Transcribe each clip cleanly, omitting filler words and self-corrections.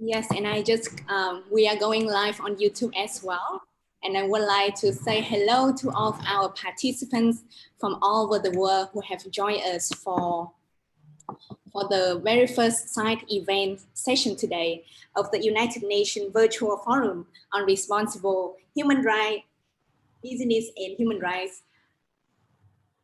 Yes, and we are going live on YouTube as well. And I would like to say hello to all of our participants from all over the world who have joined us for the very first side event session today of the United Nations Virtual Forum on Responsible Human Rights, Business and Human Rights.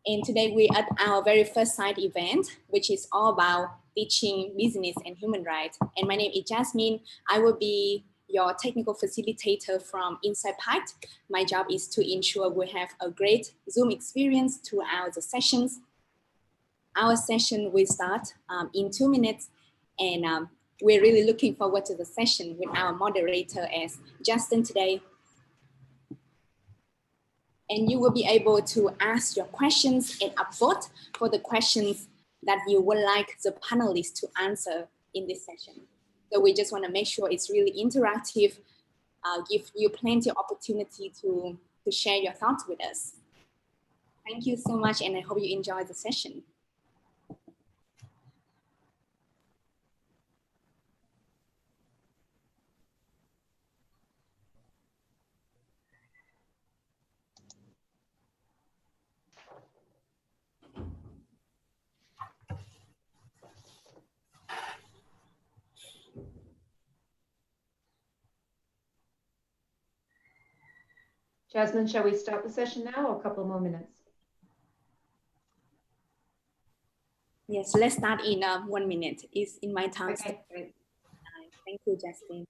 And today we are at our very first side event, which is all about teaching business and human rights. And my name is Jasmine. I will be your technical facilitator from Inside Pact. My job is to ensure we have a great Zoom experience throughout the sessions. Our session will start in 2 minutes, and we're really looking forward to the session with our moderator as Justin today. And you will be able to ask your questions and upvote for the questions that you would like the panelists to answer in this session. So we just want to make sure it's really interactive, give you plenty of opportunity to share your thoughts with us. Thank you so much, and I hope you enjoy the session. Jasmine, shall we start the session now or a couple more minutes? Yes, let's start in 1 minute. It's in my time. Okay. Thank you, Justin.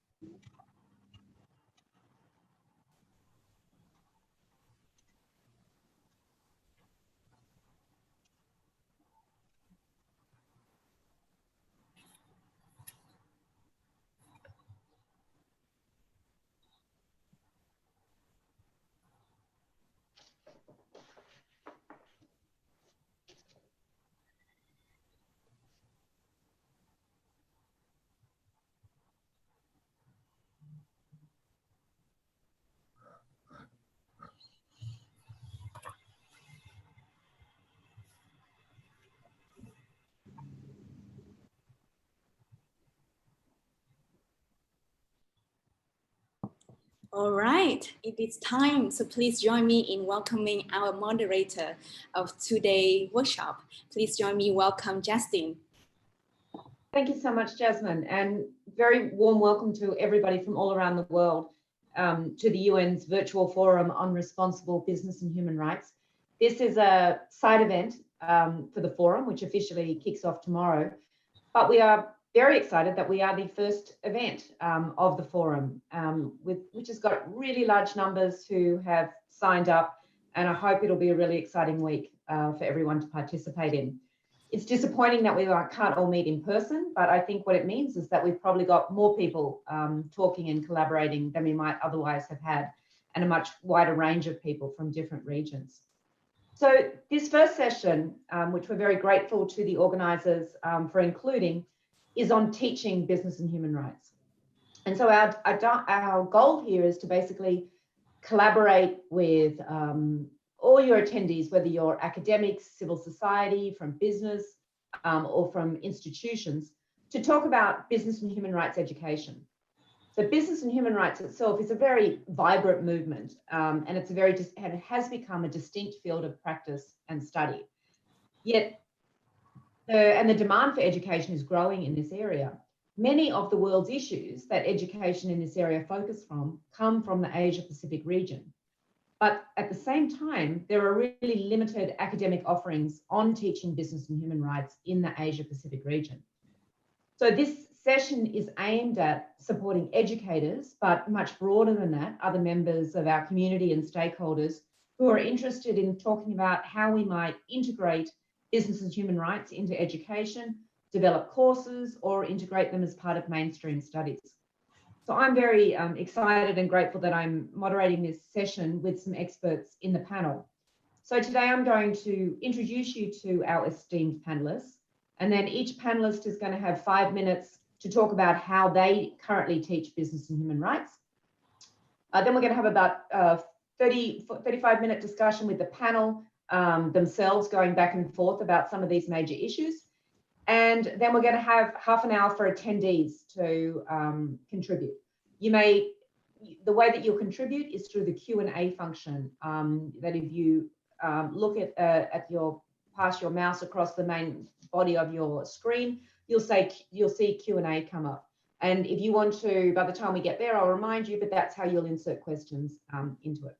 All right, it is time. So please join me in welcoming our moderator of today's workshop. Please join me, welcome Justin. Thank you so much, Jasmine, and very warm welcome to everybody from all around the world to the UN's Virtual Forum on Responsible Business and Human Rights. This is a side event for the forum, which officially kicks off tomorrow, but we are very excited that we are the first event of the forum, which has got really large numbers who have signed up, and I hope it'll be a really exciting week for everyone to participate in. It's disappointing that we can't all meet in person, but I think what it means is that we've probably got more people talking and collaborating than we might otherwise have had, and a much wider range of people from different regions. So this first session, which we're very grateful to the organisers for including, is on teaching business and human rights. And so our goal here is to basically collaborate with all your attendees, whether you're academics, civil society, from business, or from institutions, to talk about business and human rights education. So business and human rights itself is a very vibrant movement, and it has become a distinct field of practice and study. Yet, the demand for education is growing in this area. Many of the world's issues that education in this area focus from come from the Asia Pacific region. But at the same time, there are really limited academic offerings on teaching business and human rights in the Asia Pacific region. So this session is aimed at supporting educators, but much broader than that, other members of our community and stakeholders who are interested in talking about how we might integrate business and human rights into education, develop courses, or integrate them as part of mainstream studies. So I'm very excited and grateful that I'm moderating this session with some experts in the panel. So today I'm going to introduce you to our esteemed panelists, and then each panelist is going to have 5 minutes to talk about how they currently teach business and human rights. Then we're going to have about 35-minute discussion with the panel themselves, going back and forth about some of these major issues. And then we're going to have half an hour for attendees to contribute. The way that you'll contribute is through the Q&A function. That if you look pass your mouse across the main body of your screen, you'll see Q&A come up. And if you want to, by the time we get there, I'll remind you, but that's how you'll insert questions into it.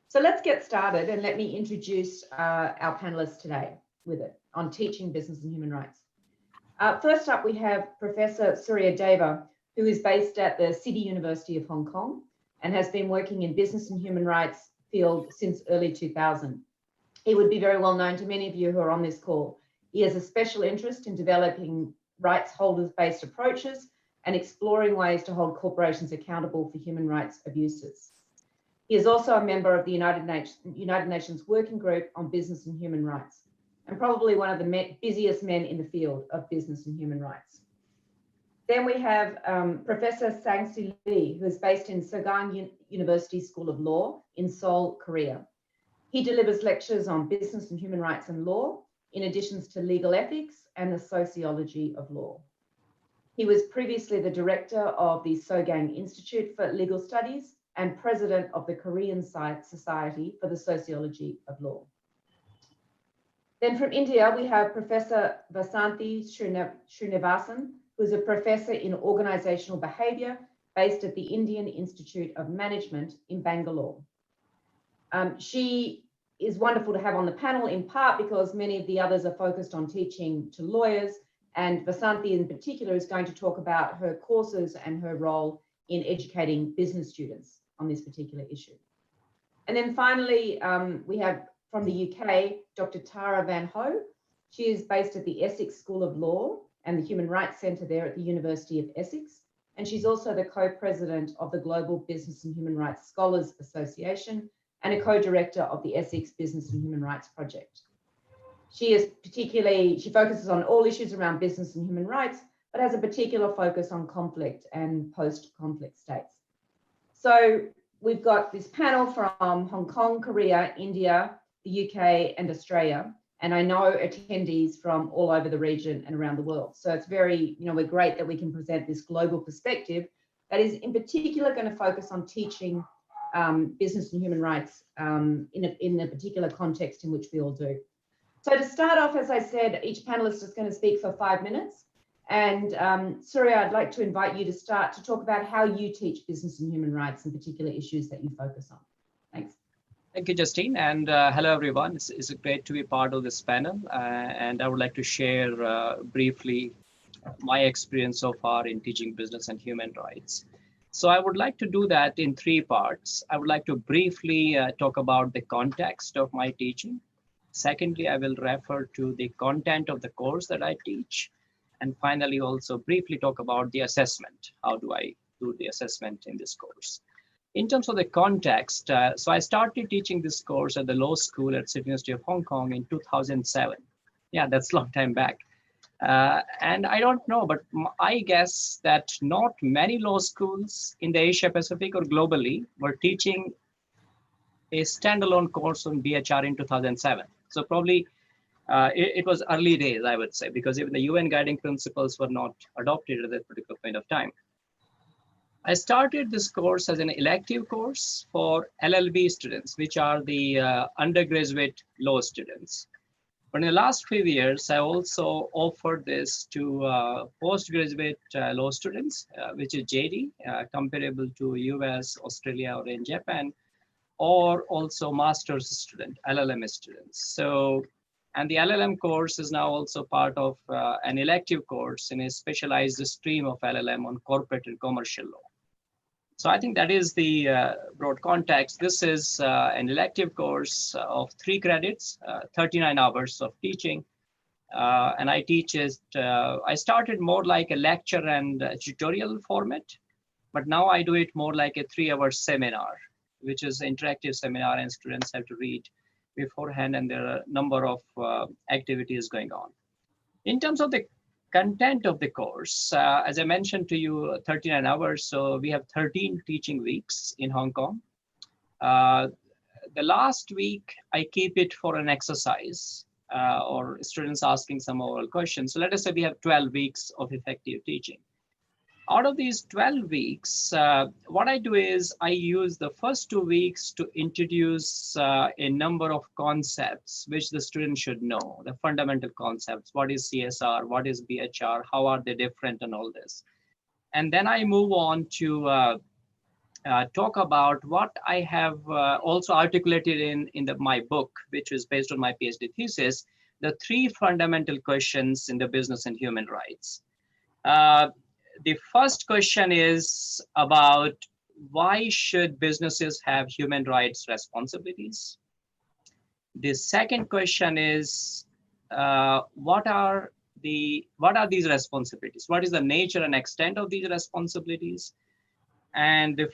So let's get started, and let me introduce our panelists today on teaching business and human rights. First up, we have Professor Surya Deva, who is based at the City University of Hong Kong and has been working in business and human rights field since early 2000. He would be very well known to many of you who are on this call. He has a special interest in developing rights holders-based approaches and exploring ways to hold corporations accountable for human rights abuses. He is also a member of the United Nations Working Group on Business and Human Rights, and probably one of the busiest men in the field of business and human rights. Then we have Professor Sang-Soo Lee, who is based in Sogang University School of Law in Seoul, Korea. He delivers lectures on business and human rights and law, in addition to legal ethics and the sociology of law. He was previously the director of the Sogang Institute for Legal Studies and president of the Korean Society for the Sociology of Law. Then from India, we have Professor Vasanthi Srinivasan, who is a professor in organizational behavior based at the Indian Institute of Management in Bangalore. She is wonderful to have on the panel, in part because many of the others are focused on teaching to lawyers, and Vasanthi in particular is going to talk about her courses and her role in educating business students on this particular issue. And then finally, we have from the UK, Dr. Tara Van Ho. She is based at the Essex School of Law and the Human Rights Centre there at the University of Essex. And she's also the co-president of the Global Business and Human Rights Scholars Association and a co-director of the Essex Business and Human Rights Project. She focuses on all issues around business and human rights, but has a particular focus on conflict and post-conflict states. So we've got this panel from Hong Kong, Korea, India, the UK, and Australia. And I know attendees from all over the region and around the world. So it's very, we're great that we can present this global perspective that is in particular going to focus on teaching business and human rights in a particular context in which we all do. So to start off, as I said, each panelist is going to speak for 5 minutes. And Surya, I'd like to invite you to start to talk about how you teach business and human rights and particular issues that you focus on. Thanks. Thank you, Justine, and hello, everyone. It's great to be part of this panel, and I would like to share briefly my experience so far in teaching business and human rights. So I would like to do that in 3 parts. I would like to briefly talk about the context of my teaching. Secondly, I will refer to the content of the course that I teach. And finally, also briefly talk about the assessment. How do I do the assessment in this course? In terms of the context, so I started teaching this course at the law school at City University of Hong Kong in 2007. Yeah, that's a long time back. And I don't know, but I guess that not many law schools in the Asia Pacific or globally were teaching a standalone course on BHR in 2007. So probably it was early days, I would say, because even the UN guiding principles were not adopted at that particular point of time. I started this course as an elective course for LLB students, which are the undergraduate law students. But in the last few years, I also offered this to postgraduate law students, which is JD, comparable to US, Australia, or in Japan, or also master's student, LLM students. So, and the LLM course is now also part of an elective course in a specialized stream of LLM on corporate and commercial law. So I think that is the broad context. This is an elective course of 3 credits, 39 hours of teaching. And I teach it, I started more like a lecture and tutorial format, but now I do it more like a 3-hour seminar, which is an interactive seminar, and students have to read beforehand, and there are a number of activities going on. In terms of the content of the course, as I mentioned to you, 39 hours. So we have 13 teaching weeks in Hong Kong. The last week, I keep it for an exercise. or students asking some oral questions. So let us say we have 12 weeks of effective teaching. Out of these 12 weeks, what I do is I use the first 2 weeks to introduce a number of concepts which the student should know, the fundamental concepts. What is CSR? What is BHR? How are they different and all this? And then I move on to talk about what I have also articulated in my book, which is based on my PhD thesis, the 3 fundamental questions in the business and human rights. The first question is about why should businesses have human rights responsibilities? The second question is what are these responsibilities? What is the nature and extent of these responsibilities? And the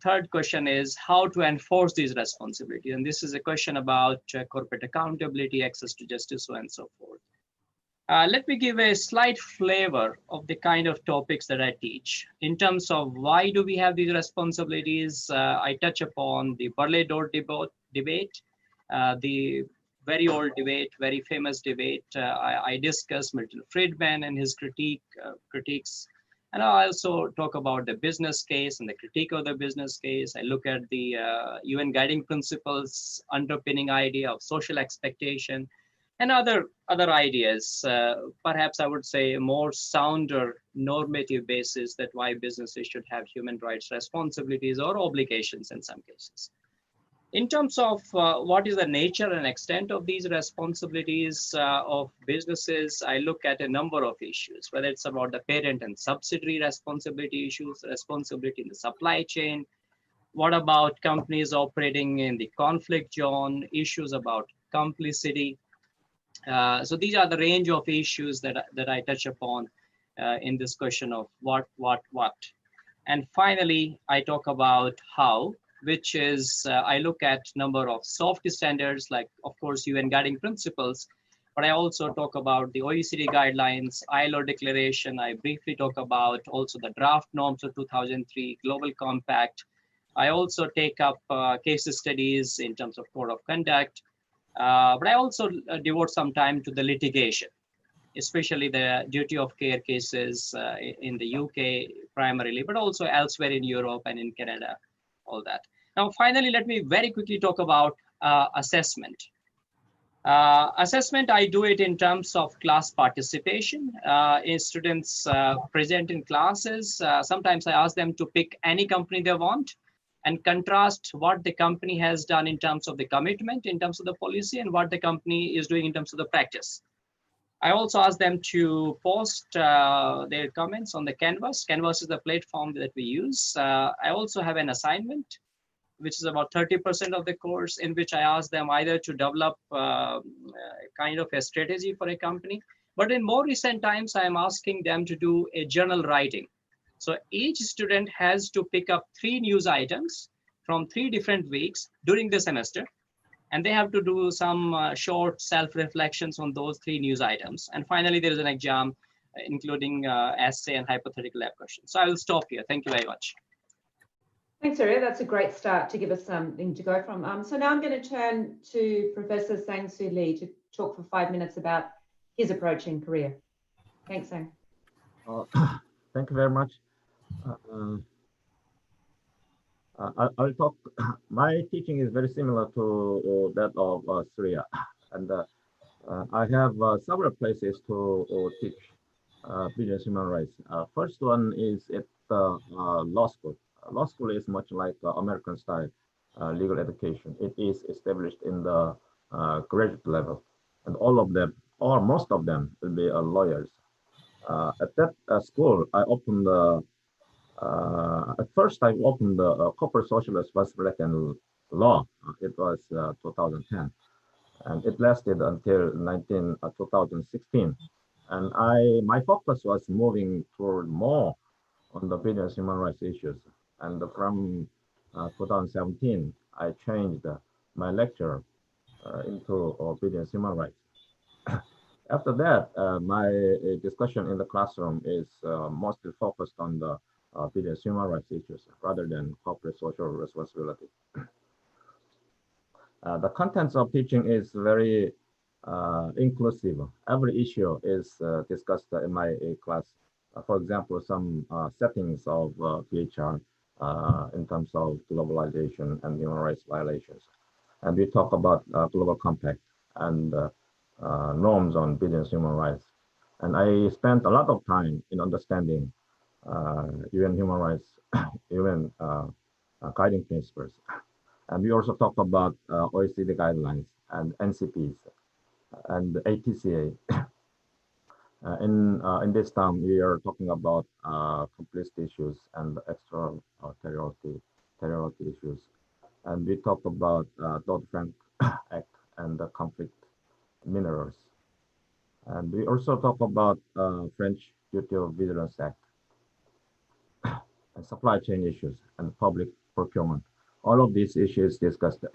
third question is how to enforce these responsibilities. And this is a question about corporate accountability, access to justice, so on and so forth. Let me give a slight flavor of the kind of topics that I teach. In terms of why do we have these responsibilities, I touch upon the Burley-Dole debate, the very old debate, very famous debate. I discuss Milton Friedman and his critiques. And I also talk about the business case and the critique of the business case. I look at the UN guiding principles underpinning idea of social expectation, and other ideas, perhaps I would say a more sounder normative basis that why businesses should have human rights responsibilities or obligations in some cases. In terms of what is the nature and extent of these responsibilities of businesses, I look at a number of issues, whether it's about the parent and subsidiary responsibility issues, responsibility in the supply chain, what about companies operating in the conflict zone, issues about complicity. So these are the range of issues that I touch upon in this question of what. And finally, I talk about how, which is I look at number of soft standards, like of course UN guiding principles, but I also talk about the OECD guidelines, ILO declaration. I briefly talk about also the draft norms of 2003, Global Compact. I also take up case studies in terms of code of conduct. But I also devote some time to the litigation, especially the duty of care cases in the UK primarily, but also elsewhere in Europe and in Canada, all that. Now, finally, let me very quickly talk about assessment. Assessment, I do it in terms of class participation. In students present in classes, sometimes I ask them to pick any company they want and contrast what the company has done in terms of the commitment, in terms of the policy, and what the company is doing in terms of the practice. I also ask them to post their comments on the Canvas. Canvas is the platform that we use. I also have an assignment, which is about 30% of the course, in which I ask them either to develop kind of a strategy for a company, but in more recent times, I'm asking them to do a journal writing. So each student has to pick up 3 news items from 3 different weeks during the semester, and they have to do some short self-reflections on those 3 news items. And finally, there is an exam, including essay and hypothetical lab questions. So I will stop here. Thank you very much. Thanks, Arya. That's a great start to give us something to go from. So now I'm going to turn to Professor Sang-Soo Lee to talk for 5 minutes about his approach in Korea. Thanks, Sang. Thank you very much. I'll talk. My teaching is very similar to that of Surya, and I have several places to teach business human rights. First one is at law school. Law school is much like American style legal education. It is established in the graduate level, and all of them, or most of them, will be lawyers. At that school, I opened at first I opened the corporate social responsibility and law. It was 2010, and it lasted until 2016. And my focus was moving toward more on the business human rights issues. And from 2017, I changed my lecture into business human rights. After that, my discussion in the classroom is mostly focused on the business human rights issues rather than corporate social responsibility. The contents of teaching is very inclusive. Every issue is discussed in my class. For example, some settings of PHR in terms of globalization and human rights violations. And we talk about global compact and norms on business human rights. And I spent a lot of time in understanding UN human rights, UN guiding principles. And we also talk about OECD guidelines and NCPs and the ATCA. In this time, we are talking about complicity issues and extraterritoriality issues. And we talk about Dodd-Frank Act and the conflict minerals. And we also talk about French Duty of Vigilance Act and supply chain issues and public procurement. All of these issues discussed.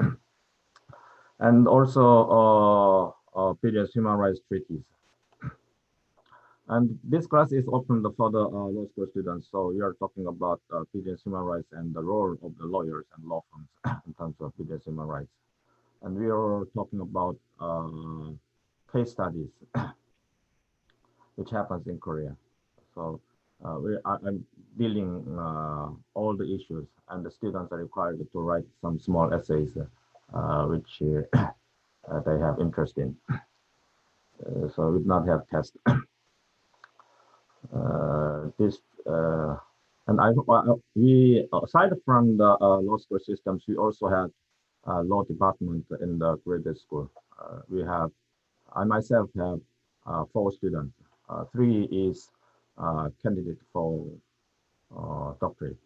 And also previous human rights treaties. And this class is open for the law school students. So we are talking about previous human rights and the role of the lawyers and law firms in terms of previous human rights. And we are talking about case studies, which happens in Korea. So I'm dealing all the issues, and the students are required to write some small essays, which they have interest in. So we do not have tests. We aside from the law school systems, we also have law department in the graduate school. I myself have 4 students. 3 is candidate for doctorate,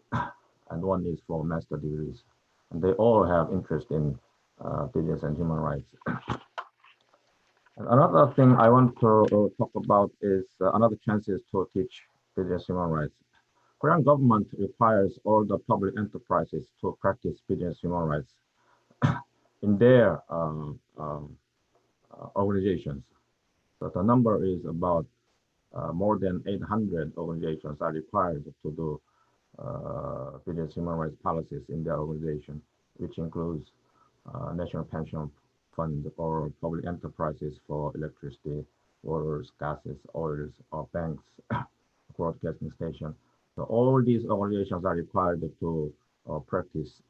and 1 is for master degrees. And they all have interest in business and human rights. And another thing I want to talk about is another chances to teach business human rights. Korean government requires all the public enterprises to practice business human rights in their organizations. So the number is about more than 800 organizations are required to do business human rights policies in their organization, which includes National Pension Fund or public enterprises for electricity, waters, gases, oils, or banks, broadcasting station. So all these organizations are required to practice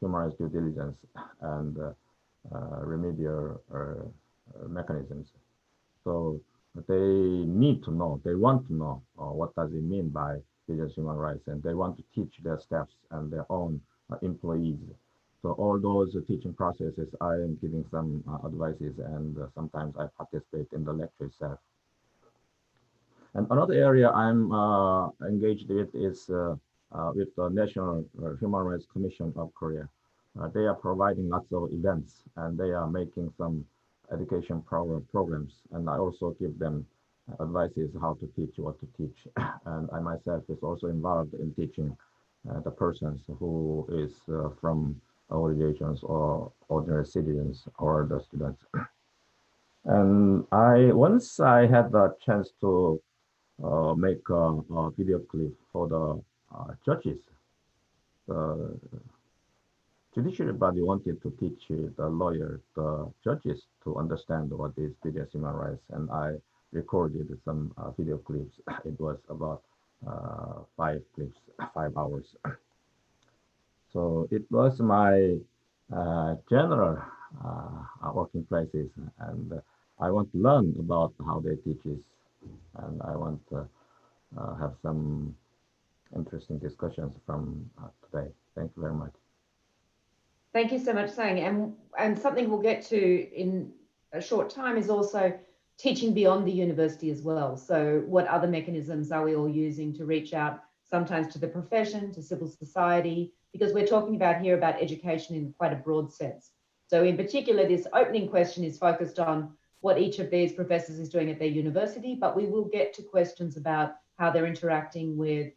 human rights due diligence and remedial mechanisms. So they need to know, they want to know what does it mean by business human rights, and they want to teach their staffs and their own employees. So all those teaching processes, I am giving some advices, and sometimes I participate in the lecture itself. And another area I'm engaged with is with the National Human Rights Commission of Korea. They are providing lots of events, and they are making some education programs, and I also give them advices how to teach, what to teach. And I myself is also involved in teaching the persons who is from organizations or ordinary citizens or the students. And once I had the chance to make a video clip for the judges. The judiciary body wanted to teach the lawyers, the judges, to understand what is business human rights, and I recorded some video clips. It was about 5 clips, 5 hours. So it was my general working places, and I want to learn about how they teach this, and I want to have some interesting discussions from today. Thank you very much. Thank you so much, Sang. And something we'll get to in a short time is also teaching beyond the university as well. So what other mechanisms are we all using to reach out sometimes to the profession, to civil society, because we're talking about here about education in quite a broad sense. So in particular, this opening question is focused on what each of these professors is doing at their university, but we will get to questions about how they're interacting with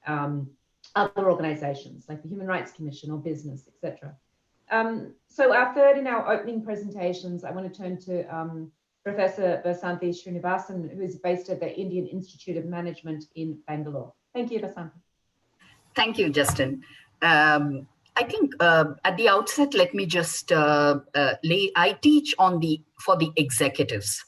other organizations like the Human Rights Commission or business, etc. So our third in our opening presentations, I want to turn to Professor Vasanthi Srinivasan, who is based at the Indian Institute of Management in Bangalore. Thank you, Vasanthi. Thank you, Justin. I think at the outset, let me just I teach for the executives,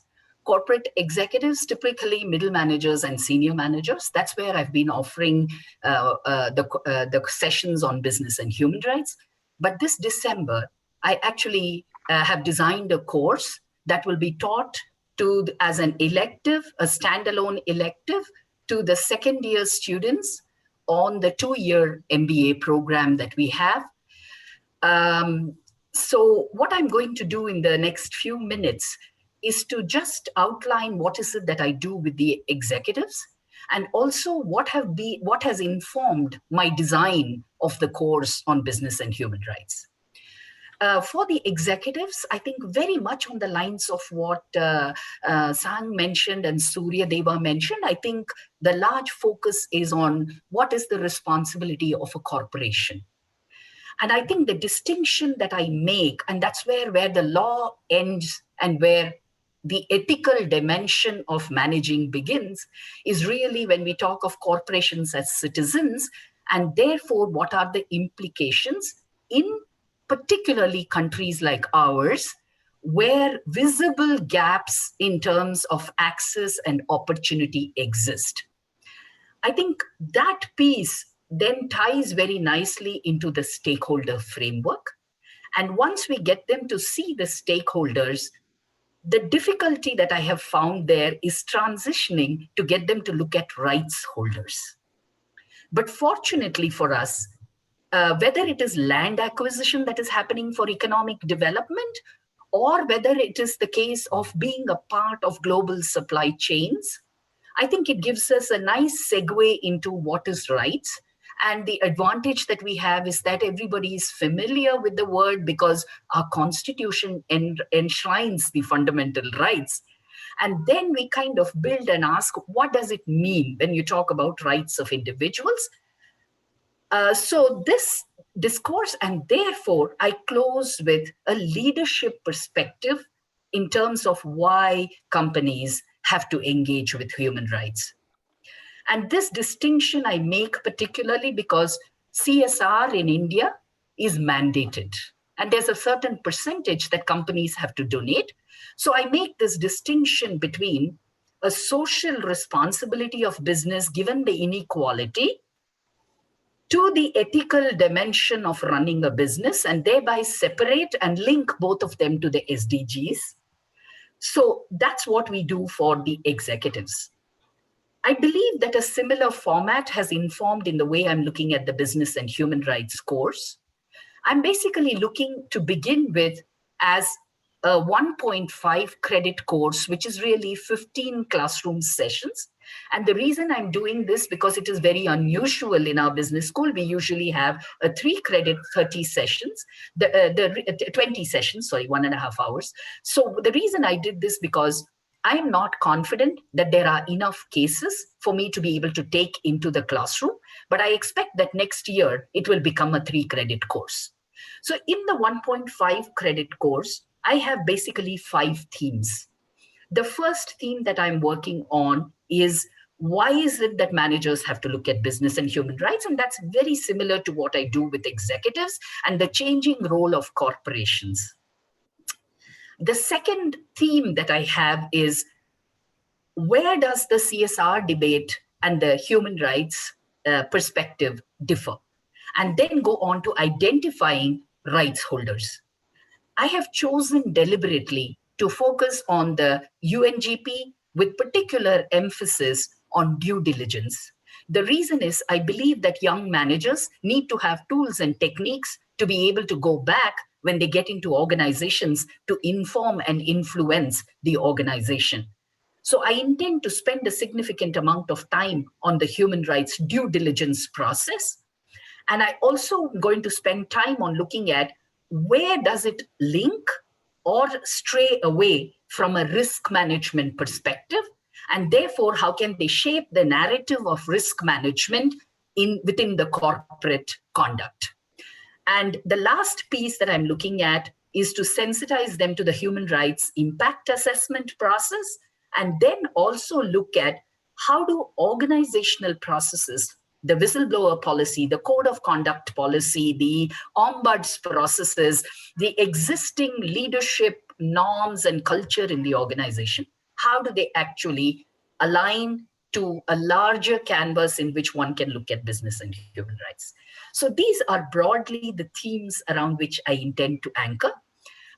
corporate executives, typically middle managers and senior managers. That's where I've been offering the sessions on business and human rights. But this December, I actually have designed a course that will be taught as an elective, a standalone elective to the second year students on the 2-year MBA program that we have. So what I'm going to do in the next few minutes is to just outline what is it that I do with the executives, and also what has informed my design of the course on business and human rights. For the executives, I think very much on the lines of what Sang mentioned and Surya Deva mentioned, I think the large focus is on what is the responsibility of a corporation. And I think the distinction that I make, and that's where the law ends and where the ethical dimension of managing begins, is really when we talk of corporations as citizens, and therefore what are the implications in particularly countries like ours, where visible gaps in terms of access and opportunity exist. I think that piece then ties very nicely into the stakeholder framework. And once we get them to see the stakeholders, the difficulty that I have found there is transitioning to get them to look at rights holders. But fortunately for us, whether it is land acquisition that is happening for economic development, or whether it is the case of being a part of global supply chains, I think it gives us a nice segue into what is rights. And the advantage that we have is that everybody is familiar with the word because our constitution enshrines the fundamental rights. And then we kind of build and ask, what does it mean when you talk about rights of individuals? So this discourse, and therefore I close with a leadership perspective in terms of why companies have to engage with human rights. And this distinction I make particularly because CSR in India is mandated. And there's a certain percentage that companies have to donate. So I make this distinction between a social responsibility of business given the inequality to the ethical dimension of running a business, and thereby separate and link both of them to the SDGs. So that's what we do for the executives. I believe that a similar format has informed in the way I'm looking at the business and human rights course. I'm basically looking to begin with as a 1.5 credit course, which is really 15 classroom sessions. And the reason I'm doing this, because it is very unusual in our business school, we usually have a 3 credit, 30 sessions, 20 sessions, sorry, 1.5 hours. So the reason I did this, because I am not confident that there are enough cases for me to be able to take into the classroom, but I expect that next year it will become a 3 credit course. So in the 1.5 credit course, I have basically 5 themes. The first theme that I'm working on is, why is it that managers have to look at business and human rights? And that's very similar to what I do with executives and the changing role of corporations. The second theme that I have is, where does the CSR debate and the human rights perspective differ? And then go on to identifying rights holders. I have chosen deliberately to focus on the UNGP with particular emphasis on due diligence. The reason is I believe that young managers need to have tools and techniques to be able to go back when they get into organizations to inform and influence the organization. So I intend to spend a significant amount of time on the human rights due diligence process. And I also am going to spend time on looking at where does it link or stray away from a risk management perspective, and therefore how can they shape the narrative of risk management within the corporate conduct. And the last piece that I'm looking at is to sensitize them to the human rights impact assessment process, and then also look at how do organizational processes the whistleblower policy, the code of conduct policy, the ombuds processes, the existing leadership norms and culture in the organization? How do they actually align to a larger canvas in which one can look at business and human rights? So these are broadly the themes around which I intend to anchor.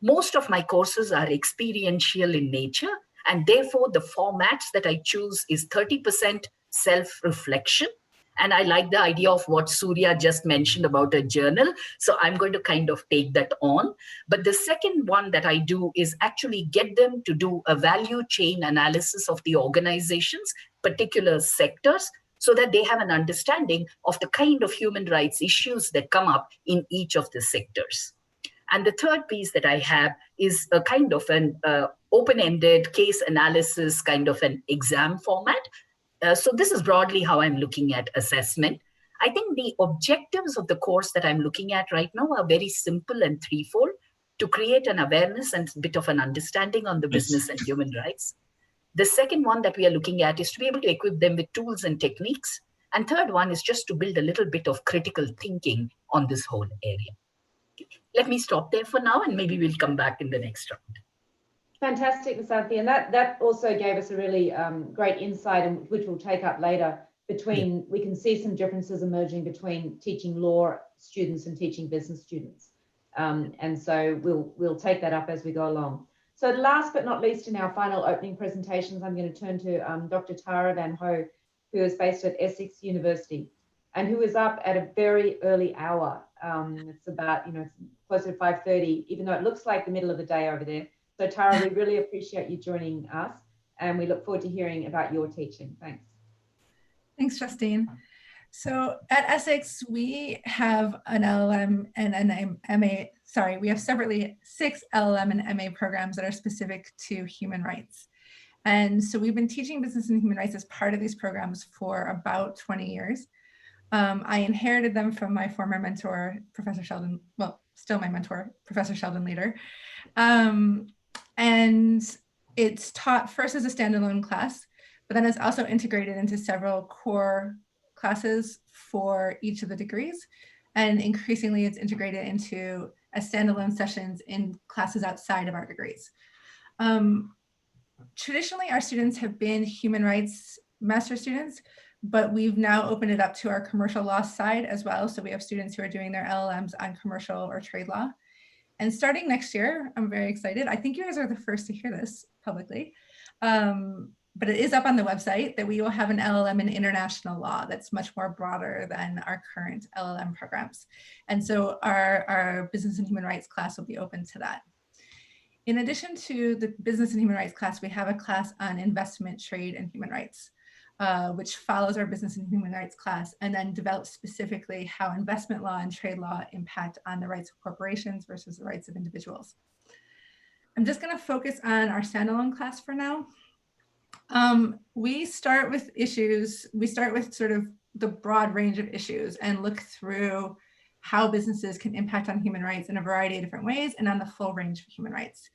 Most of my courses are experiential in nature, and therefore the formats that I choose is 30% self-reflection. And I like the idea of what Surya just mentioned about a journal. So I'm going to kind of take that on. But the second one that I do is actually get them to do a value chain analysis of the organization's particular sectors, so that they have an understanding of the kind of human rights issues that come up in each of the sectors. And the third piece that I have is a kind of an open-ended case analysis, kind of an exam format. So this is broadly how I'm looking at assessment. I think the objectives of the course that I'm looking at right now are very simple and threefold: to create an awareness and a bit of an understanding on the business and human rights. The second one that we are looking at is to be able to equip them with tools and techniques. And third one is just to build a little bit of critical thinking on this whole area. Let me stop there for now, and maybe we'll come back in the next round. Fantastic, Vasanthi. And that also gave us a really great insight, which we'll take up later, between, we can see some differences emerging between teaching law students and teaching business students. And so we'll take that up as we go along. So last but not least, in our final opening presentations, I'm going to turn to Dr. Tara Van Ho, who is based at Essex University and who is up at a very early hour. It's about, it's closer to 5:30, even though it looks like the middle of the day over there. So Tara, we really appreciate you joining us, and we look forward to hearing about your teaching. Thanks. Thanks, Justine. So at Essex, we have an LLM and an MA, we have separately 6 LLM and MA programs that are specific to human rights. And so we've been teaching business and human rights as part of these programs for about 20 years. I inherited them from my former mentor, Professor Sheldon, well, still my mentor, Professor Sheldon Leader. And it's taught first as a standalone class, but then it's also integrated into several core classes for each of the degrees. And increasingly it's integrated into as standalone sessions in classes outside of our degrees. Traditionally, our students have been human rights master students, but we've now opened it up to our commercial law side as well. So we have students who are doing their LLMs on commercial or trade law. And starting next year, I'm very excited. I think you guys are the first to hear this publicly, but it is up on the website that we will have an LLM in international law that's much more broader than our current LLM programs. And so our business and human rights class will be open to that. In addition to the business and human rights class, we have a class on investment, trade, and human rights, which follows our business and human rights class and then develops specifically how investment law and trade law impact on the rights of corporations versus the rights of individuals. I'm just going to focus on our standalone class for now. We start with issues. We start with sort of the broad range of issues and look through how businesses can impact on human rights in a variety of different ways and on the full range of human rights.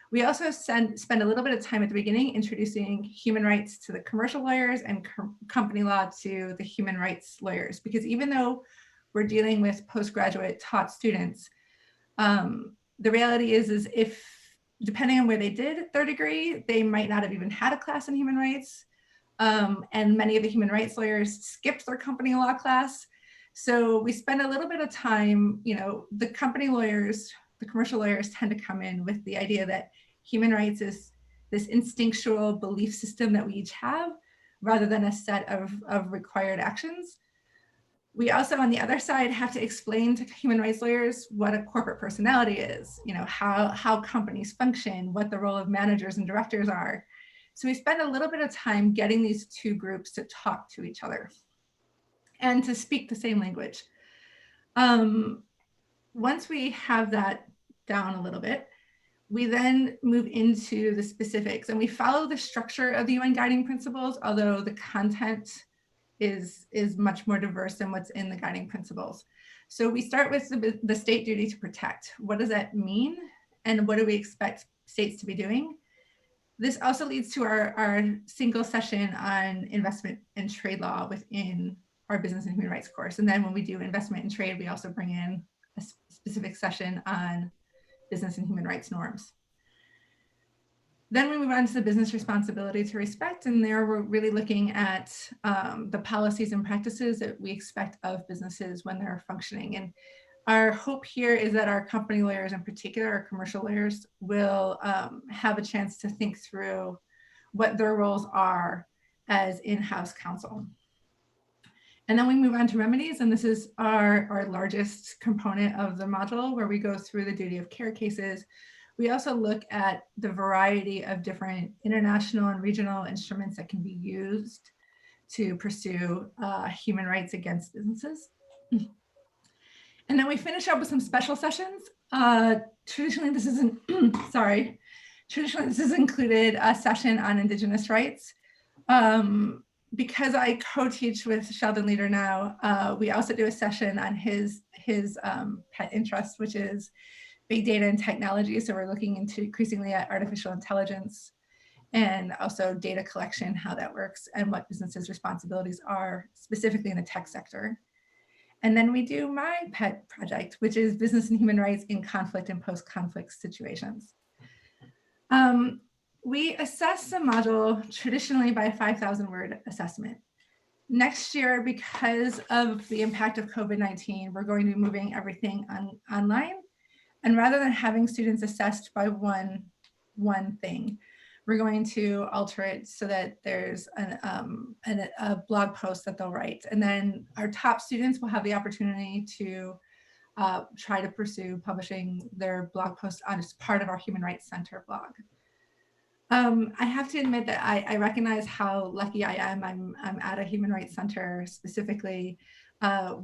We also spend a little bit of time at the beginning introducing human rights to the commercial lawyers and company law to the human rights lawyers, because even though we're dealing with postgraduate taught students, the reality is if, depending on where they did their degree, they might not have even had a class in human rights. And many of the human rights lawyers skipped their company law class. So we spend a little bit of time, the company lawyers, the commercial lawyers tend to come in with the idea that human rights is this instinctual belief system that we each have, rather than a set of required actions. We also, on the other side, have to explain to human rights lawyers what a corporate personality is, how companies function, what the role of managers and directors are. So we spend a little bit of time getting these two groups to talk to each other and to speak the same language. Once we have that down a little bit, we then move into the specifics, and we follow the structure of the UN Guiding Principles, although the content is much more diverse than what's in the Guiding Principles. So we start with the state duty to protect. What does that mean? And what do we expect states to be doing? This also leads to our single session on investment and trade law within our business and human rights course. And then when we do investment and trade, we also bring in a specific session on business and human rights norms. Then we move on to the business responsibility to respect, and there we're really looking at the policies and practices that we expect of businesses when they're functioning. And our hope here is that our company lawyers in particular, our commercial lawyers, will have a chance to think through what their roles are as in-house counsel. And then we move on to remedies, and this is our largest component of the module, where we go through the duty of care cases. We also look at the variety of different international and regional instruments that can be used to pursue human rights against businesses. And then we finish up with some special sessions. Traditionally, this isn't, sorry. Traditionally, this has included a session on Indigenous rights. Because I co-teach with Sheldon Leader now, we also do a session on his pet interest, which is big data and technology. So we're looking into increasingly at artificial intelligence and also data collection, how that works, and what businesses' responsibilities are specifically in the tech sector. And then we do my pet project, which is business and human rights in conflict and post-conflict situations. We assess the module traditionally by a 5,000 word assessment. Next year, because of the impact of COVID-19, we're going to be moving everything online. And rather than having students assessed by one thing, we're going to alter it so that there's a blog post that they'll write. And then our top students will have the opportunity to try to pursue publishing their blog post as part of our Human Rights Center blog. I have to admit that I recognize how lucky I am. I'm at a Human Rights Center specifically.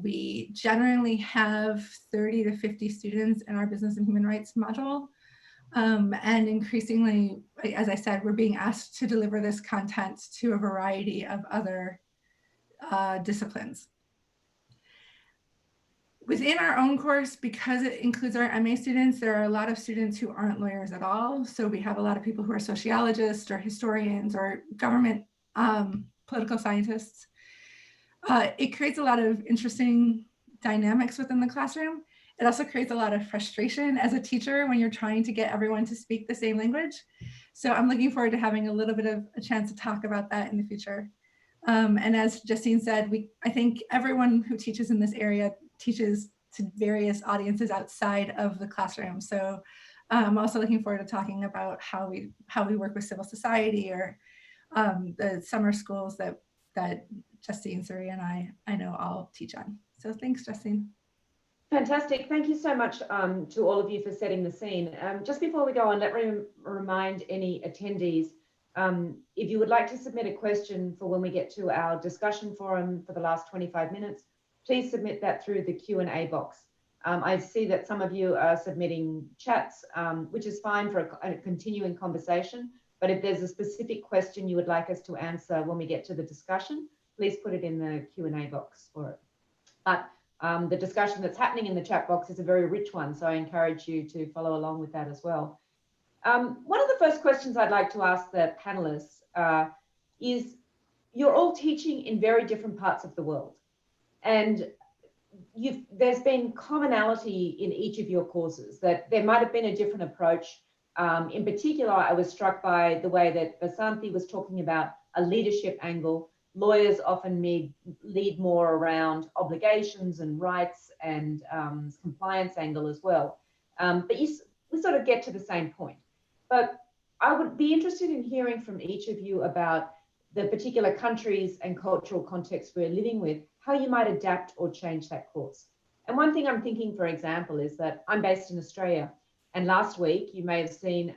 We generally have 30 to 50 students in our business and human rights module. And increasingly, as I said, we're being asked to deliver this content to a variety of other disciplines. Within our own course, because it includes our MA students, there are a lot of students who aren't lawyers at all. So we have a lot of people who are sociologists or historians or government political scientists. It creates a lot of interesting dynamics within the classroom. It also creates a lot of frustration as a teacher when you're trying to get everyone to speak the same language. So I'm looking forward to having a little bit of a chance to talk about that in the future. And as Justine said, I think everyone who teaches in this area teaches to various audiences outside of the classroom. So I'm also looking forward to talking about how we work with civil society or the summer schools that Justine, Surya, and I know all teach on. So thanks, Justine. Fantastic. Thank you so much to all of you for setting the scene. Just before we go on, let me remind any attendees, if you would like to submit a question for when we get to our discussion forum for the last 25 minutes, please submit that through the Q&A box. I see that some of you are submitting chats, which is fine for a continuing conversation. But if there's a specific question you would like us to answer when we get to the discussion, please put it in the Q&A box for it. But the discussion that's happening in the chat box is a very rich one, so I encourage you to follow along with that as well. One of the first questions I'd like to ask the panelists is, you're all teaching in very different parts of the world. And there's been commonality in each of your courses, that there might have been a different approach. In particular, I was struck by the way that Vasanthi was talking about a leadership angle. Lawyers often lead more around obligations and rights and compliance angle as well. But we sort of get to the same point. But I would be interested in hearing from each of you about the particular countries and cultural contexts we're living with, how you might adapt or change that course. And one thing I'm thinking, for example, is that I'm based in Australia. And last week, you may have seen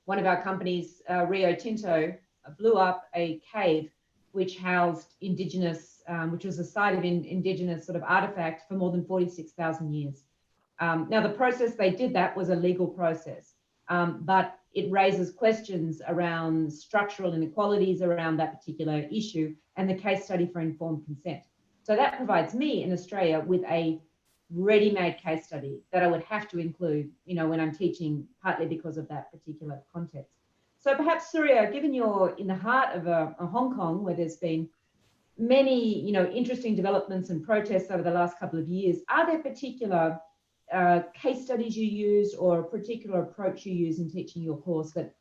one of our companies, Rio Tinto, blew up a cave which housed Indigenous, which was a site of Indigenous sort of artifact for more than 46,000 years. Now, the process they did that was a legal process, but it raises questions around structural inequalities around that particular issue and the case study for informed consent. So that provides me in Australia with a ready-made case study that I would have to include, when I'm teaching, partly because of that particular context. So perhaps, Surya, given you're in the heart of a Hong Kong, where there's been many, interesting developments and protests over the last couple of years. Are there particular case studies you use or a particular approach you use in teaching your course that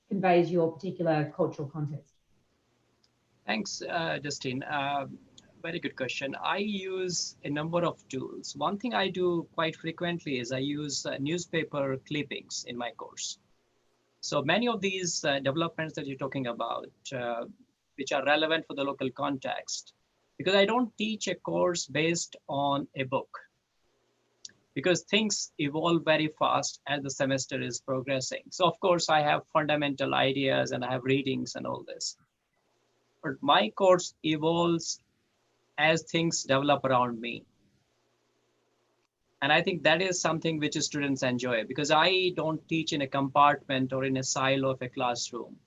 conveys your particular cultural context? Thanks, Justine. Very good question. I use a number of tools. One thing I do quite frequently is I use newspaper clippings in my course. So many of these developments that you're talking about, which are relevant for the local context, because I don't teach a course based on a book, because things evolve very fast as the semester is progressing. So of course I have fundamental ideas and I have readings and all this, but my course evolves as things develop around me. And I think that is something which students enjoy, because I don't teach in a compartment or in a silo of a classroom.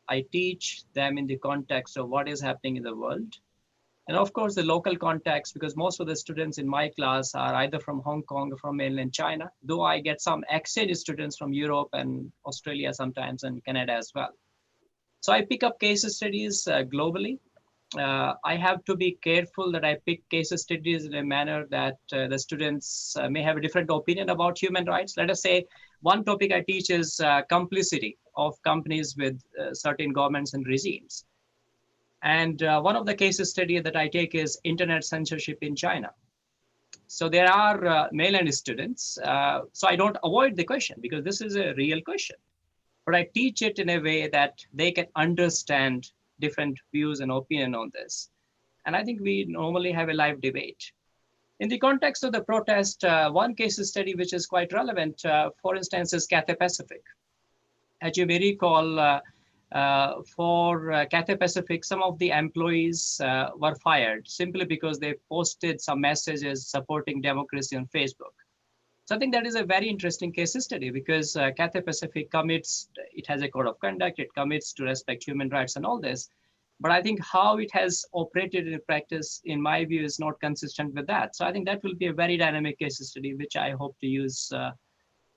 I teach them in the context of what is happening in the world. And of course, the local context, because most of the students in my class are either from Hong Kong or from mainland China, though I get some exchange students from Europe and Australia sometimes, and Canada as well. So I pick up case studies globally. I have to be careful that I pick case studies in a manner that the students may have a different opinion about human rights. Let us say one topic I teach is complicity of companies with certain governments and regimes. And one of the case studies that I take is internet censorship in China. So there are mainland students. So I don't avoid the question, because this is a real question. But I teach it in a way that they can understand different views and opinion on this. And I think we normally have a live debate. In the context of the protest, one case study which is quite relevant, for instance, is Cathay Pacific. As you may recall, for Cathay Pacific, some of the employees were fired simply because they posted some messages supporting democracy on Facebook. So I think that is a very interesting case study, because Cathay Pacific commits, it has a code of conduct, it commits to respect human rights and all this. But I think how it has operated in practice, in my view, is not consistent with that. So I think that will be a very dynamic case study, which I hope to use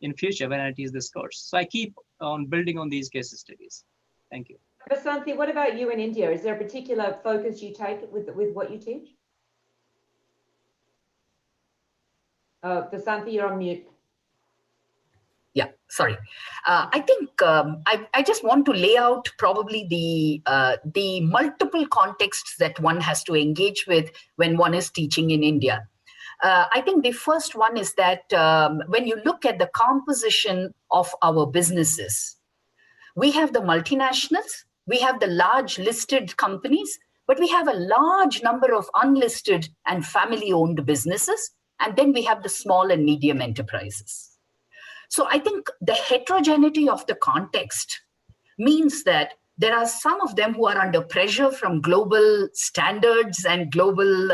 in future when I teach this course. So I keep on building on these case studies. Thank you. Vasanthi, what about you in India? Is there a particular focus you take with what you teach? Vasanthi, you're on mute. Yeah, sorry. I think I just want to lay out probably the multiple contexts that one has to engage with when one is teaching in India. I think the first one is that when you look at the composition of our businesses, we have the multinationals, we have the large listed companies, but we have a large number of unlisted and family-owned businesses, and then we have the small and medium enterprises. So I think the heterogeneity of the context means that there are some of them who are under pressure from global standards and global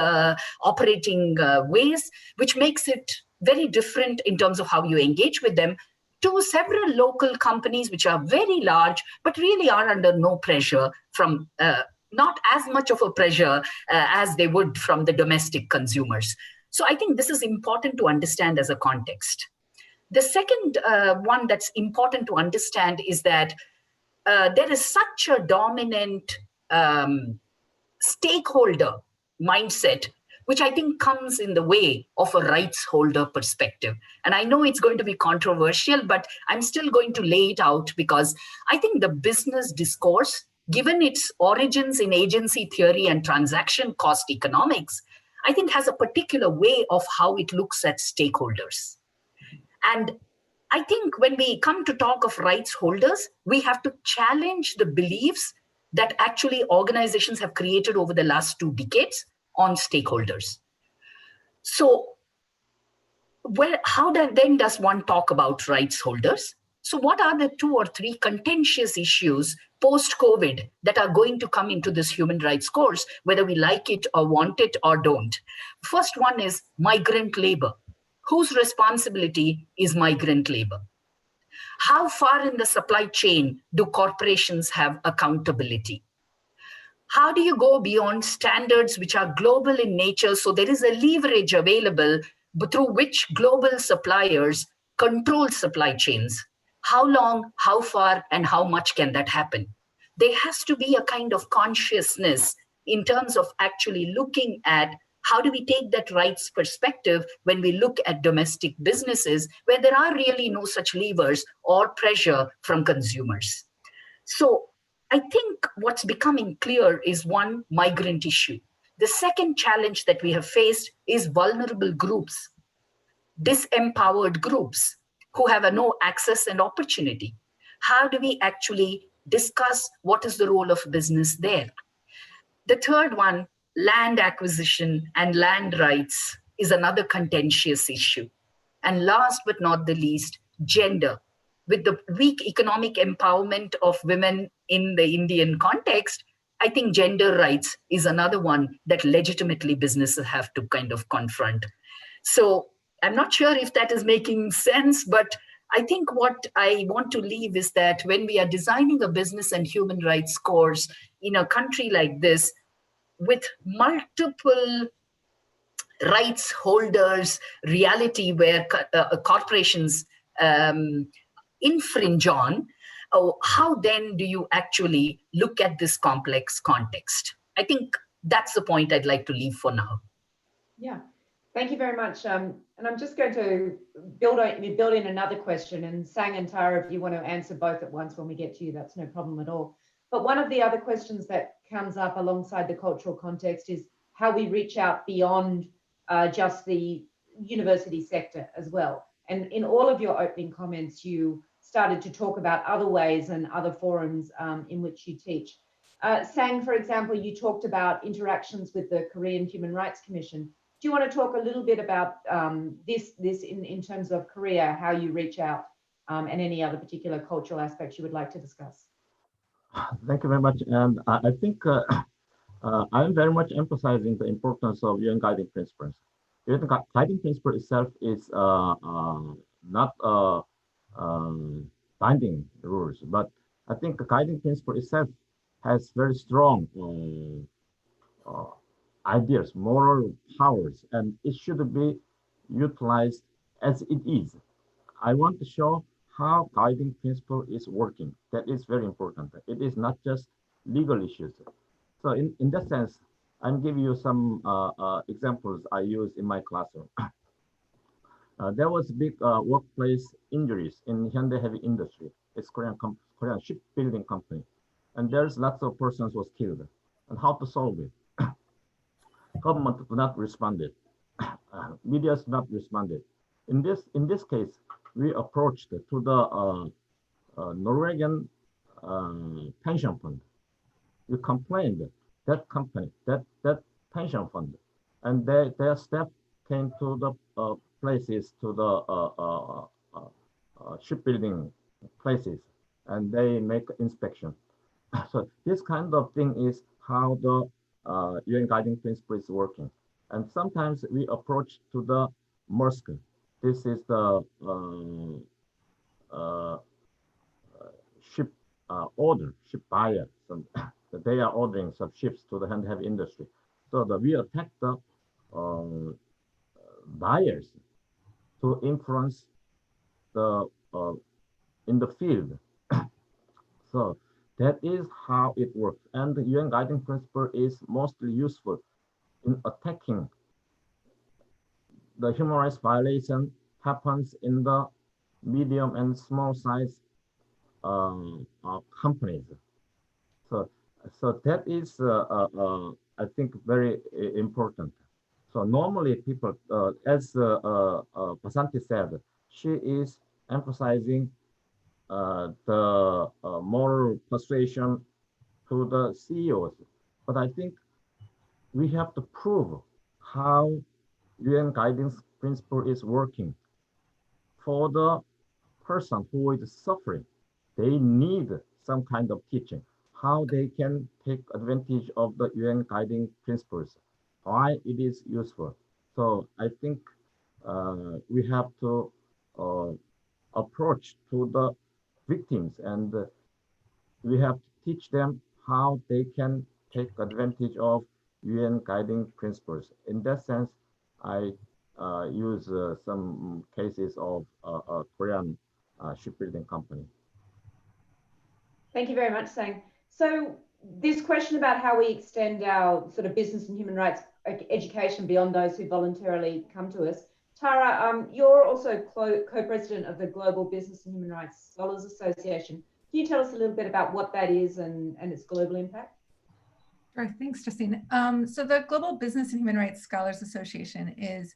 operating ways, which makes it very different in terms of how you engage with them, to several local companies which are very large, but really are under no pressure from, not as much of a pressure as they would from the domestic consumers. So I think this is important to understand as a context. The second one that's important to understand is that there is such a dominant stakeholder mindset, which I think comes in the way of a rights holder perspective. And I know it's going to be controversial, but I'm still going to lay it out, because I think the business discourse, given its origins in agency theory and transaction cost economics, I think has a particular way of how it looks at stakeholders. And I think when we come to talk of rights holders, we have to challenge the beliefs that actually organizations have created over the last 2 decades on stakeholders. So how then does one talk about rights holders? So what are the 2 or 3 contentious issues post-COVID that are going to come into this human rights course, whether we like it or want it or don't? First one is migrant labor. Whose responsibility is migrant labor? How far in the supply chain do corporations have accountability? How do you go beyond standards which are global in nature, so there is a leverage available through which global suppliers control supply chains? How long, how far, and how much can that happen? There has to be a kind of consciousness in terms of actually looking at how do we take that rights perspective when we look at domestic businesses where there are really no such levers or pressure from consumers. So I think what's becoming clear is one, migrant issue. The second challenge that we have faced is vulnerable groups, disempowered groups who have no access and opportunity. How do we actually discuss what is the role of business there? The third one, land acquisition and land rights, is another contentious issue. And last but not the least, gender. With the weak economic empowerment of women in the Indian context, I think gender rights is another one that legitimately businesses have to kind of confront. So I'm not sure if that is making sense, but I think what I want to leave is that when we are designing a business and human rights course in a country like this, with multiple rights holders reality where corporations infringe on, how then do you actually look at this complex context? I think that's the point I'd like to leave for now. Yeah, thank you very much. And I'm just going to build in another question, and Sang and Tara, if you want to answer both at once when we get to you, that's no problem at all. But one of the other questions that comes up alongside the cultural context is how we reach out beyond just the university sector as well. And in all of your opening comments, you started to talk about other ways and other forums in which you teach. Sang, for example, you talked about interactions with the Korean Human Rights Commission. Do you want to talk a little bit about this in terms of Korea, how you reach out, and any other particular cultural aspects you would like to discuss? Thank you very much. And I think I'm very much emphasizing the importance of UN Guiding Principles. UN Guiding Principle itself is not binding rules, but I think the Guiding Principle itself has very strong ideas, moral powers, and it should be utilized as it is. I want to show how guiding principle is working. That is very important. It is not just legal issues. So in that sense, I'm giving you some examples I use in my classroom. There was big workplace injuries in Hyundai Heavy Industry. It's Korean shipbuilding company. And there's lots of persons was killed. And how to solve it? Government did not responded. Media has not responded. In this case, we approached to the Norwegian pension fund. We complained that company, that pension fund, and their staff came to the places, to the shipbuilding places, and they make inspection. So this kind of thing is how the UN Guiding Principle is working. And sometimes we approach to the Maersk. This is the ship buyer. So they are ordering some ships to the Hyundai Heavy Industry. So we attack the buyers to influence the in the field. So that is how it works. And the UN Guiding Principle is mostly useful in attacking the human rights violation happens in the medium and small size companies. So that is, I think, very important. So normally people, as Basanti said, she is emphasizing the moral persuasion to the CEOs. But I think we have to prove how UN Guiding Principle is working. For the person who is suffering, they need some kind of teaching, how they can take advantage of the UN Guiding Principles, why it is useful. So I think we have to approach to the victims, and we have to teach them how they can take advantage of UN Guiding Principles. In that sense, I use some cases of a Korean shipbuilding company. Thank you very much, Sang. So this question about how we extend our sort of business and human rights education beyond those who voluntarily come to us. Tara, you're also co-president of the Global Business and Human Rights Scholars Association. Can you tell us a little bit about what that is and its global impact? Sure, thanks, Justine. So the Global Business and Human Rights Scholars Association is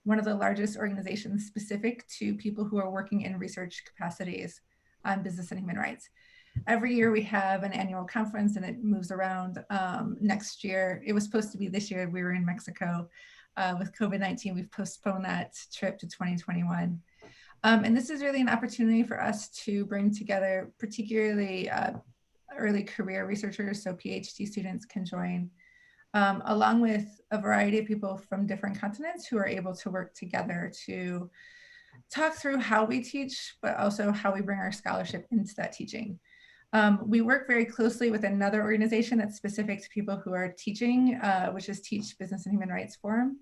one of the largest organizations specific to people who are working in research capacities on business and human rights. Every year we have an annual conference and it moves around. Next year, it was supposed to be this year, we were in Mexico. With COVID-19, we've postponed that trip to 2021. And this is really an opportunity for us to bring together particularly early career researchers, so PhD students can join, along with a variety of people from different continents who are able to work together to talk through how we teach, but also how we bring our scholarship into that teaching. We work very closely with another organization that's specific to people who are teaching, which is Teach Business and Human Rights Forum.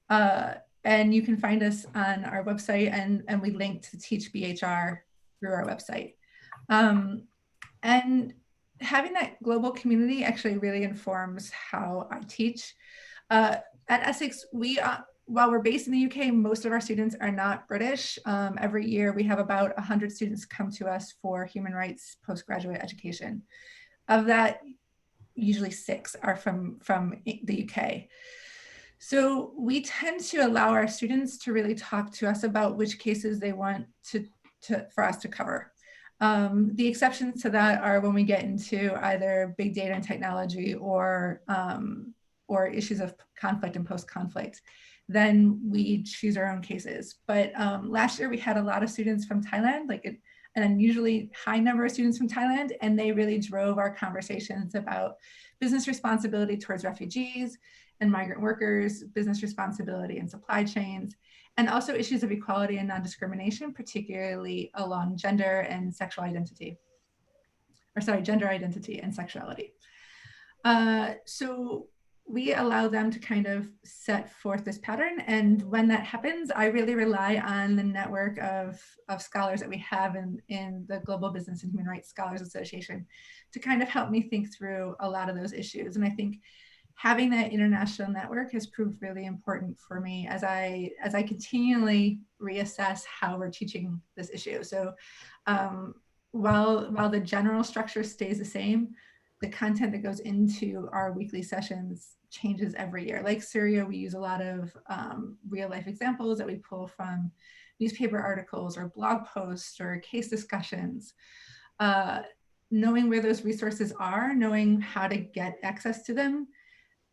And you can find us on our website, and we link to Teach BHR through our website. And having that global community actually really informs how I teach. At Essex, while we're based in the UK, most of our students are not British. Every year we have about 100 students come to us for human rights postgraduate education. Of that, usually 6 are from the UK. So we tend to allow our students to really talk to us about which cases they want for us to cover. The exceptions to that are when we get into either big data and technology or issues of conflict and post-conflict. Then we choose our own cases. But last year we had a lot of students from Thailand, like an unusually high number of students from Thailand, and they really drove our conversations about business responsibility towards refugees and migrant workers, business responsibility in supply chains, and also issues of equality and non-discrimination, particularly along gender and sexual identity, gender identity and sexuality. So we allow them to kind of set forth this pattern. And when that happens, I really rely on the network of scholars that we have in the Global Business and Human Rights Scholars Association to kind of help me think through a lot of those issues. And I think having that international network has proved really important for me as I continually reassess how we're teaching this issue. So while the general structure stays the same, the content that goes into our weekly sessions changes every year. Like Syria, we use a lot of real life examples that we pull from newspaper articles or blog posts or case discussions. Knowing where those resources are, knowing how to get access to them,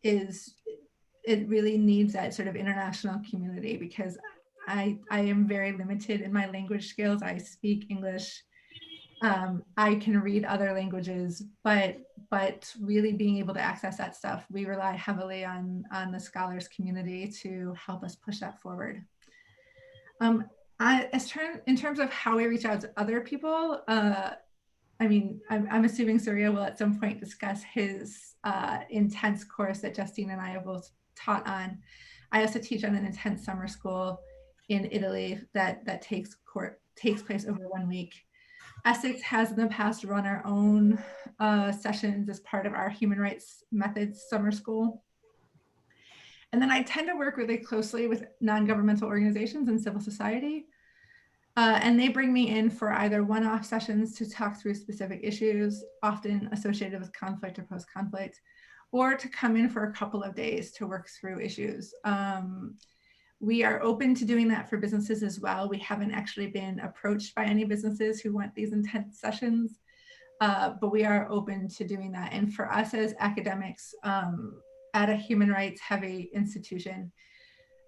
it really needs that sort of international community, because I am very limited in my language skills. I speak English. I can read other languages, but really being able to access that stuff, we rely heavily on the scholars community to help us push that forward. In terms of how we reach out to other people, I mean, I'm assuming Surya will at some point discuss his intense course that Justine and I have both taught on. I also teach on an intense summer school in Italy that takes place over 1 week. Essex has in the past run our own sessions as part of our Human Rights Methods summer school. And then I tend to work really closely with non-governmental organizations and civil society. And they bring me in for either one-off sessions to talk through specific issues, often associated with conflict or post-conflict, or to come in for a couple of days to work through issues. We are open to doing that for businesses as well. We haven't actually been approached by any businesses who want these intense sessions, but we are open to doing that. And for us as academics at a human rights heavy institution,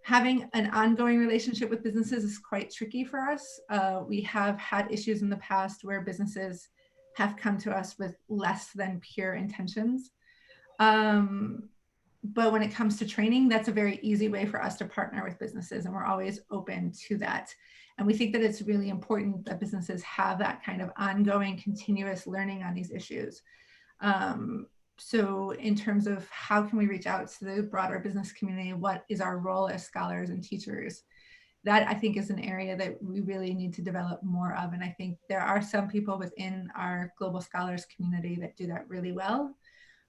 having an ongoing relationship with businesses is quite tricky for us. We have had issues in the past where businesses have come to us with less than pure intentions. But when it comes to training, that's a very easy way for us to partner with businesses, and we're always open to that. And we think that it's really important that businesses have that kind of ongoing, continuous learning on these issues. So in terms of how can we reach out to the broader business community, what is our role as scholars and teachers? that I think is an area that we really need to develop more of. And I think there are some people within our Global Scholars community that do that really well.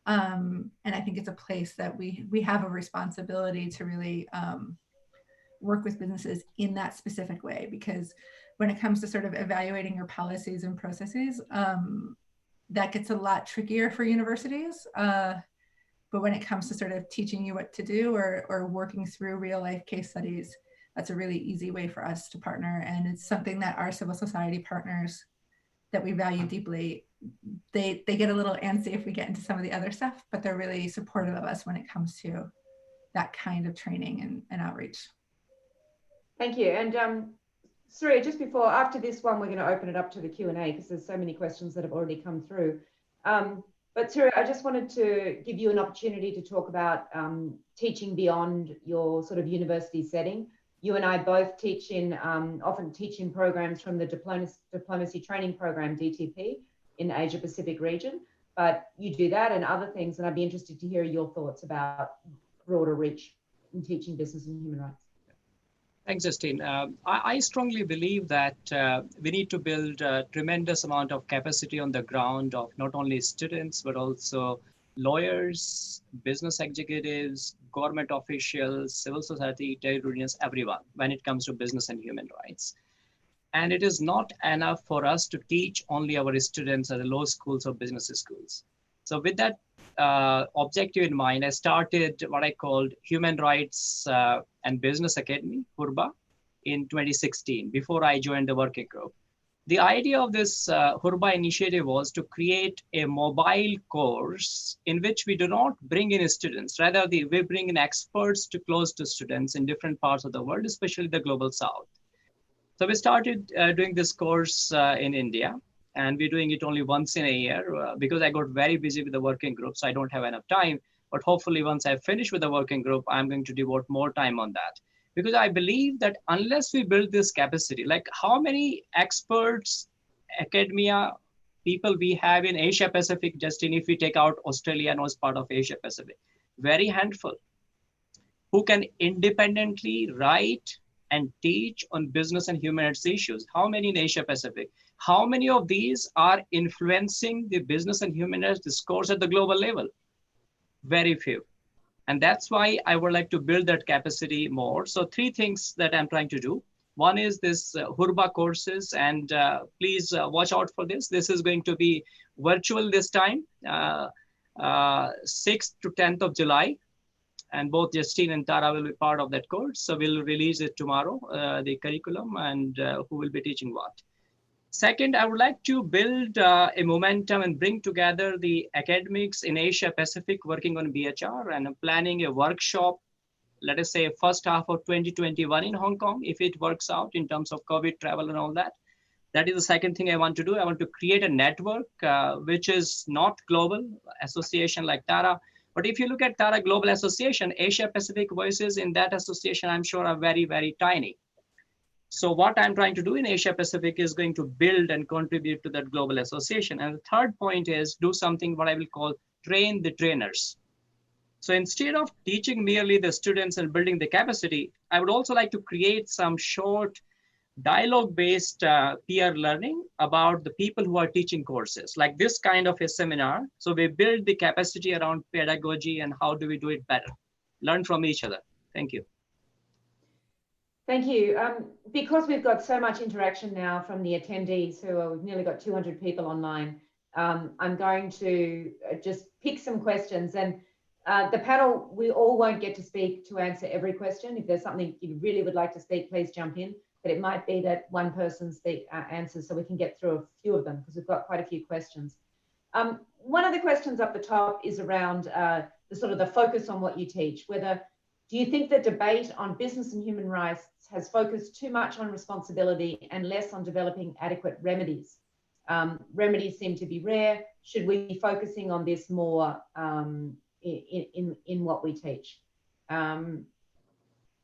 And I think it's a place that we have a responsibility to really work with businesses in that specific way, because when it comes to sort of evaluating your policies and processes, that gets a lot trickier for universities. But when it comes to sort of teaching you what to do or working through real life case studies, that's a really easy way for us to partner. And it's something that our civil society partners that we value deeply, they get a little antsy if we get into some of the other stuff, but they're really supportive of us when it comes to that kind of training and outreach. Thank you. And Surya, just before, after this one, we're going to open it up to the Q&A because there's so many questions that have already come through. But Surya, I just wanted to give you an opportunity to talk about teaching beyond your sort of university setting. You and I both teach in, often teach in programs from the Diplomacy Training Program, DTP, in the Asia Pacific region, but you do that and other things, and I'd be interested to hear your thoughts about broader reach in teaching business and human rights. Thanks, Justine. I strongly believe that we need to build a tremendous amount of capacity on the ground of not only students, but also lawyers, business executives, government officials, civil society, trade unions, everyone, when it comes to business and human rights. And it is not enough for us to teach only our students at the law schools or business schools. So with that objective in mind, I started what I called Human Rights and Business Academy, HURBA, in 2016, before I joined the working group. The idea of this HURBA initiative was to create a mobile course in which we do not bring in students, rather we bring in experts to close to students in different parts of the world, especially the global south. So we started doing this course in India, and we're doing it only once in a year because I got very busy with the working group, so I don't have enough time. But hopefully once I finish with the working group, I'm going to devote more time on that. Because I believe that unless we build this capacity, like how many experts, academia, people we have in Asia Pacific, Justine, if we take out Australia and was part of Asia Pacific, very handful, who can independently write and teach on business and human rights issues. How many in Asia Pacific? How many of these are influencing the business and human rights discourse at the global level? Very few. And that's why I would like to build that capacity more. So 3 things that I'm trying to do. One is this HURBA courses, and please watch out for this. This is going to be virtual this time, 6th to 10th of July. And both Justine and Tara will be part of that course. So we'll release it tomorrow, the curriculum and who will be teaching what. Second, I would like to build a momentum and bring together the academics in Asia Pacific working on BHR, and I'm planning a workshop, let us say first half of 2021 in Hong Kong, if it works out in terms of COVID travel and all that. That is the second thing I want to do. I want to create a network which is not global, association like Tara. But if you look at Tara Global Association, Asia Pacific voices in that association, I'm sure are very, very tiny. So what I'm trying to do in Asia Pacific is going to build and contribute to that global association. And the third point is do something what I will call train the trainers. So instead of teaching merely the students and building the capacity, I would also like to create some short dialogue-based peer learning about the people who are teaching courses, like this kind of a seminar. So we build the capacity around pedagogy and how do we do it better. Learn from each other. Thank you. Thank you. Because we've got so much interaction now from the attendees, we've nearly got 200 people online, I'm going to just pick some questions. And the panel, we all won't get to speak to answer every question. If there's something you really would like to speak, please jump in. But it might be that one person answers so we can get through a few of them because we've got quite a few questions. One of the questions up the top is around the sort of the focus on what you teach, whether do you think the debate on business and human rights has focused too much on responsibility and less on developing adequate remedies? Remedies seem to be rare. Should we be focusing on this more in what we teach?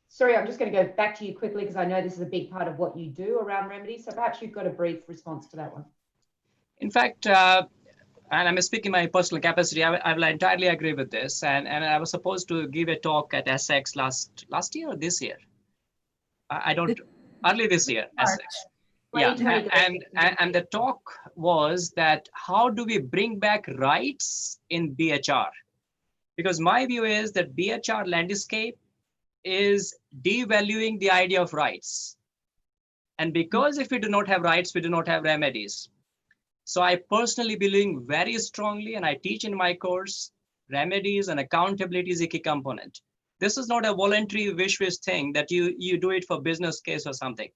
Sorry, I'm just going to go back to you quickly because I know this is a big part of what you do around remedies. So perhaps you've got a brief response to that one. In fact, and I'm speaking my personal capacity, I will entirely agree with this. And I was supposed to give a talk at SX last year or this year. I don't, early this year. Yeah, 2020. and the talk was that how do we bring back rights in BHR? Because my view is that BHR landscape is devaluing the idea of rights. And because if we do not have rights, we do not have remedies. So I personally believe very strongly, and I teach in my course, remedies and accountability is a key component. This is not a voluntary wish-wish thing that you do it for business case or something.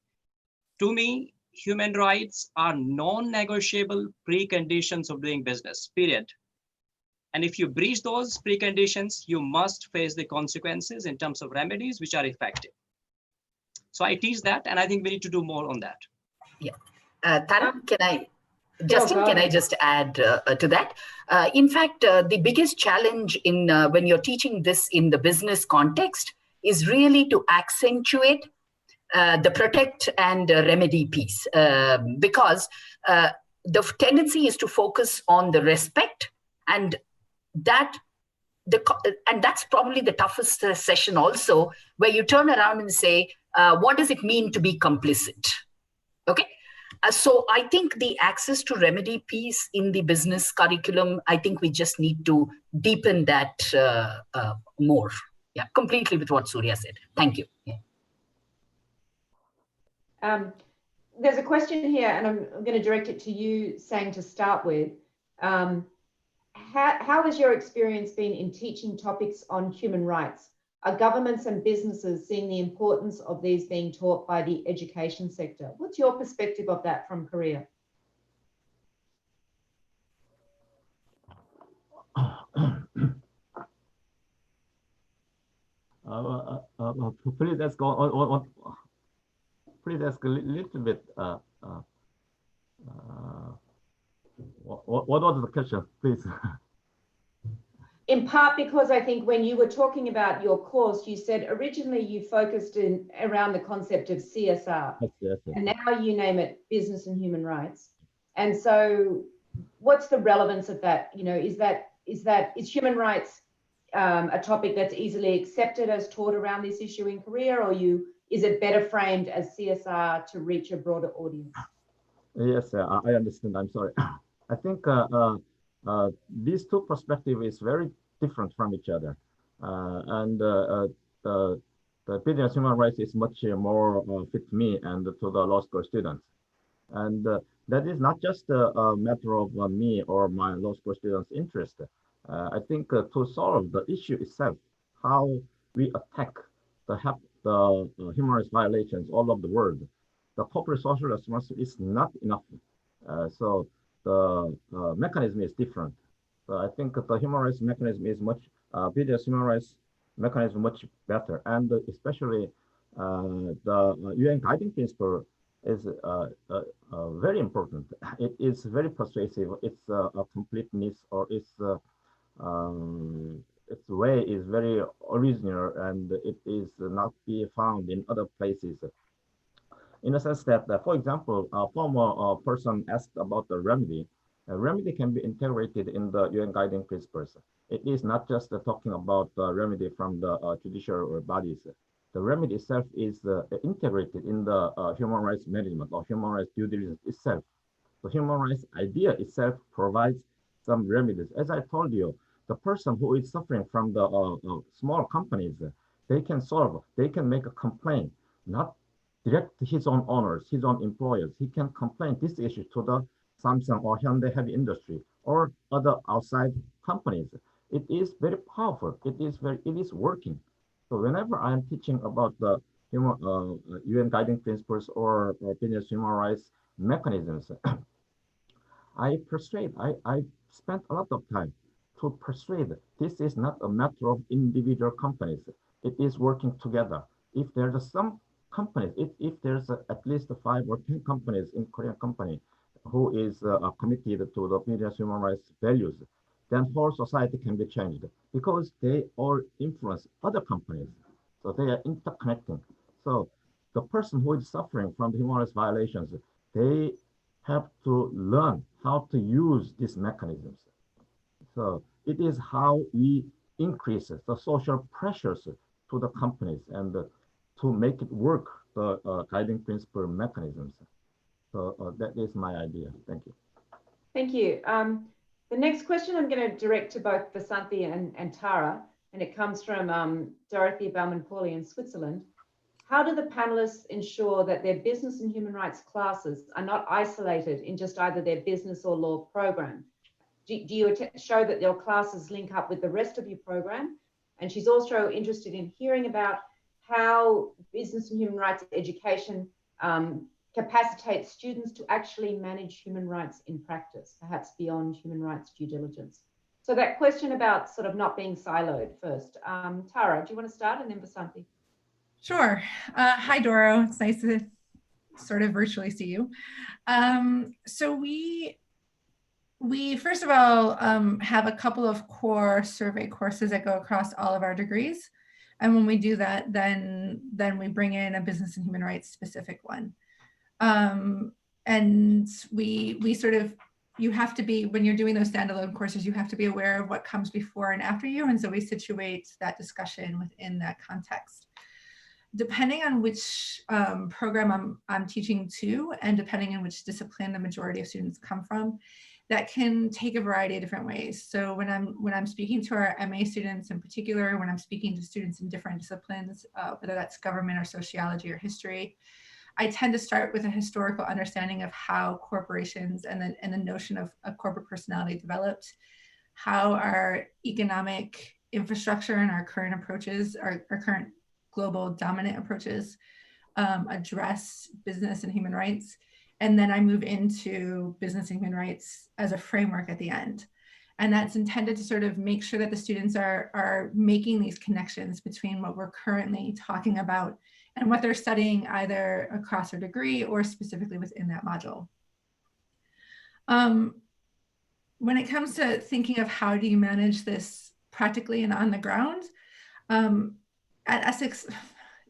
To me, human rights are non-negotiable preconditions of doing business, period. And if you breach those preconditions, you must face the consequences in terms of remedies, which are effective. So I teach that, and I think we need to do more on that. Yeah. Tara, Justin, can I just add to that? In fact, the biggest challenge in when you're teaching this in the business context is really to accentuate the protect and remedy piece, because the tendency is to focus on the respect, and that's probably the toughest session also, where you turn around and say, what does it mean to be complicit? Okay. So I think the access to remedy piece in the business curriculum, I think we just need to deepen that more. Yeah, completely with what Surya said. Thank you. Yeah. There's a question here, and I'm going to direct it to you, Sang, to start with. How has your experience been in teaching topics on human rights? Are governments and businesses seeing the importance of these being taught by the education sector? What's your perspective of that from Korea? Please let's go on. Please ask a little bit. What was the question, please? In part because I think when you were talking about your course, you said originally you focused around the concept of CSR, Yes. and now you name it business and human rights. And so, what's the relevance of that? You know, is human rights a topic that's easily accepted as taught around this issue in Korea, or is it better framed as CSR to reach a broader audience? Yes, I understand. I'm sorry. I think these two perspectives is very different from each other, and the business human rights is much more fit me and to the law school students, and that is not just a matter of me or my law school students' interest. I think to solve the issue itself, how we attack the human rights violations all over the world, the corporate social responsibility is not enough. So the mechanism is different. So I think the human rights mechanism is business human rights mechanism much better, and especially the UN guiding principle is very important. It is very persuasive. It's a completeness, or its way is very original, and it is not be found in other places. In a sense that, for example, a former person asked about the remedy. A remedy can be integrated in the UN guiding principles. It is not just talking about the remedy from the judicial bodies. The remedy itself is integrated in the human rights management or human rights due diligence itself. The human rights idea itself provides some remedies. As I told you, the person who is suffering from the small companies, they can make a complaint, not direct his own owners, his own employers. He can complain this issue to the Samsung or Hyundai Heavy Industry or other outside companies. It is very powerful. It is working. So whenever I am teaching about the UN guiding principles or business human rights mechanisms, I spent a lot of time to persuade this is not a matter of individual companies. It is working together. If there's some companies, if there's at least 5 or 10 companies in Korean company who is committed to the business human rights values, then whole society can be changed because they all influence other companies. So they are interconnecting. So the person who is suffering from the human rights violations, they have to learn how to use these mechanisms. So it is how we increase the social pressures to the companies and to make it work, the guiding principle mechanisms. So that is my idea. Thank you. Thank you. The next question I'm going to direct to both Vasanthi and Tara, and it comes from Dorothy Baumann-Pauli in Switzerland. How do the panelists ensure that their business and human rights classes are not isolated in just either their business or law program? Do you show that your classes link up with the rest of your program? And she's also interested in hearing about how business and human rights education capacitates students to actually manage human rights in practice, perhaps beyond human rights due diligence. So that question about sort of not being siloed first. Tara, do you want to start, and then Vasanthi? Sure. Hi, Doro. It's nice to sort of virtually see you. So we first of all have a couple of core survey courses that go across all of our degrees. And when we do that, then we bring in a business and human rights specific one. And we sort of, you have to be, when you're doing those standalone courses, you have to be aware of what comes before and after you. And so we situate that discussion within that context. Depending on which program I'm teaching to, and depending on which discipline the majority of students come from, that can take a variety of different ways. So when I'm speaking to our MA students in particular, when I'm speaking to students in different disciplines, whether that's government or sociology or history, I tend to start with a historical understanding of how corporations and the notion of corporate personality developed, how our economic infrastructure and our current approaches, our current global dominant approaches address business and human rights. And then I move into business and human rights as a framework at the end. And that's intended to sort of make sure that the students are making these connections between what we're currently talking about and what they're studying either across their degree or specifically within that module. When it comes to thinking of how do you manage this practically and on the ground, at Essex,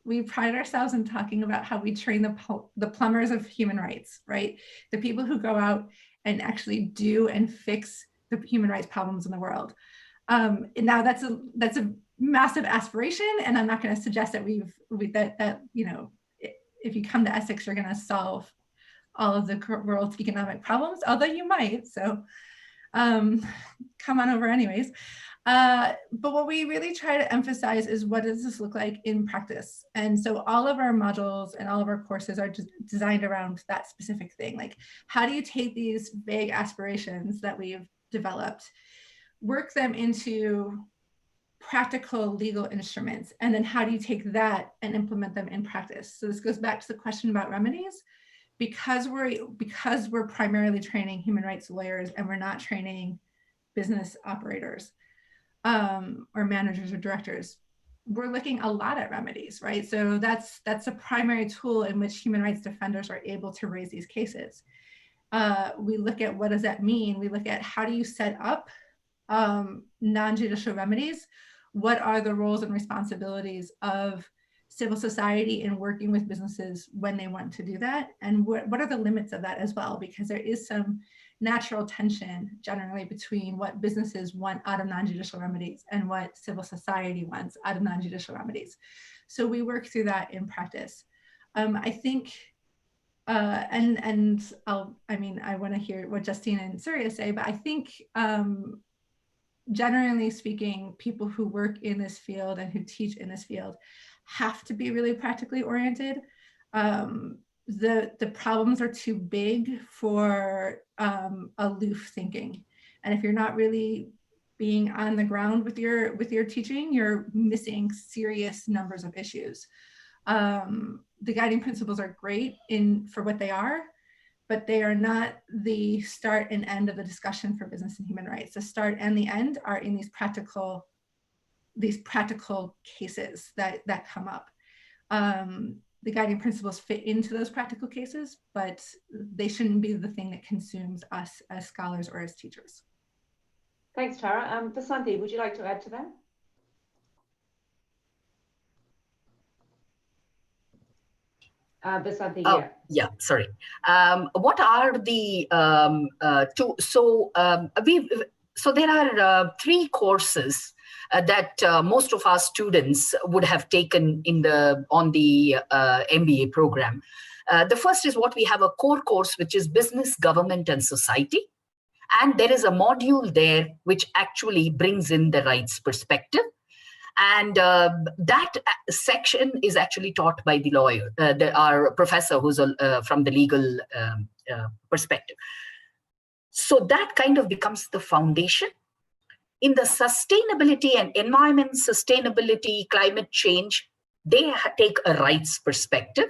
we pride ourselves in talking about how we train the plumbers of human rights, right? The people who go out and actually do and fix the human rights problems in the world. And now that's a massive aspiration, and I'm not going to suggest that that you know, if you come to Essex, you're going to solve all of the world's economic problems, although you might. So come on over anyways. But what we really try to emphasize is, what does this look like in practice? And so all of our modules and all of our courses are designed around that specific thing. Like, how do you take these vague aspirations that we've developed, work them into practical legal instruments, and then how do you take that and implement them in practice? So this goes back to the question about remedies. Because we're primarily training human rights lawyers and we're not training business operators or managers or directors, we're looking a lot at remedies, right? So that's a primary tool in which human rights defenders are able to raise these cases. We look at, what does that mean? We look at, how do you set up non-judicial remedies? What are the roles and responsibilities of civil society in working with businesses when they want to do that? And what are the limits of that as well? Because there is some natural tension generally between what businesses want out of non-judicial remedies and what civil society wants out of non-judicial remedies. So we work through that in practice. I think, I want to hear what Justine and Surya say, but I think generally speaking, people who work in this field and who teach in this field have to be really practically oriented. The problems are too big for aloof thinking. And if you're not really being on the ground with your teaching, you're missing serious numbers of issues. The guiding principles are great for what they are, but they are not the start and end of the discussion for business and human rights. The start and the end are in these practical cases that come up. The guiding principles fit into those practical cases, but they shouldn't be the thing that consumes us as scholars or as teachers. Thanks, Tara. Vasanthi, would you like to add to that? Vasanthi, yeah. Yeah, sorry. What are the so there are 3 courses that most of our students would have taken on the MBA program. The first is what we have a core course, which is Business, Government and Society. And there is a module there which actually brings in the rights perspective. And that section is actually taught by the lawyer, our professor who's from the legal perspective. So that kind of becomes the foundation. In the sustainability and environment sustainability, climate change, they take a rights perspective.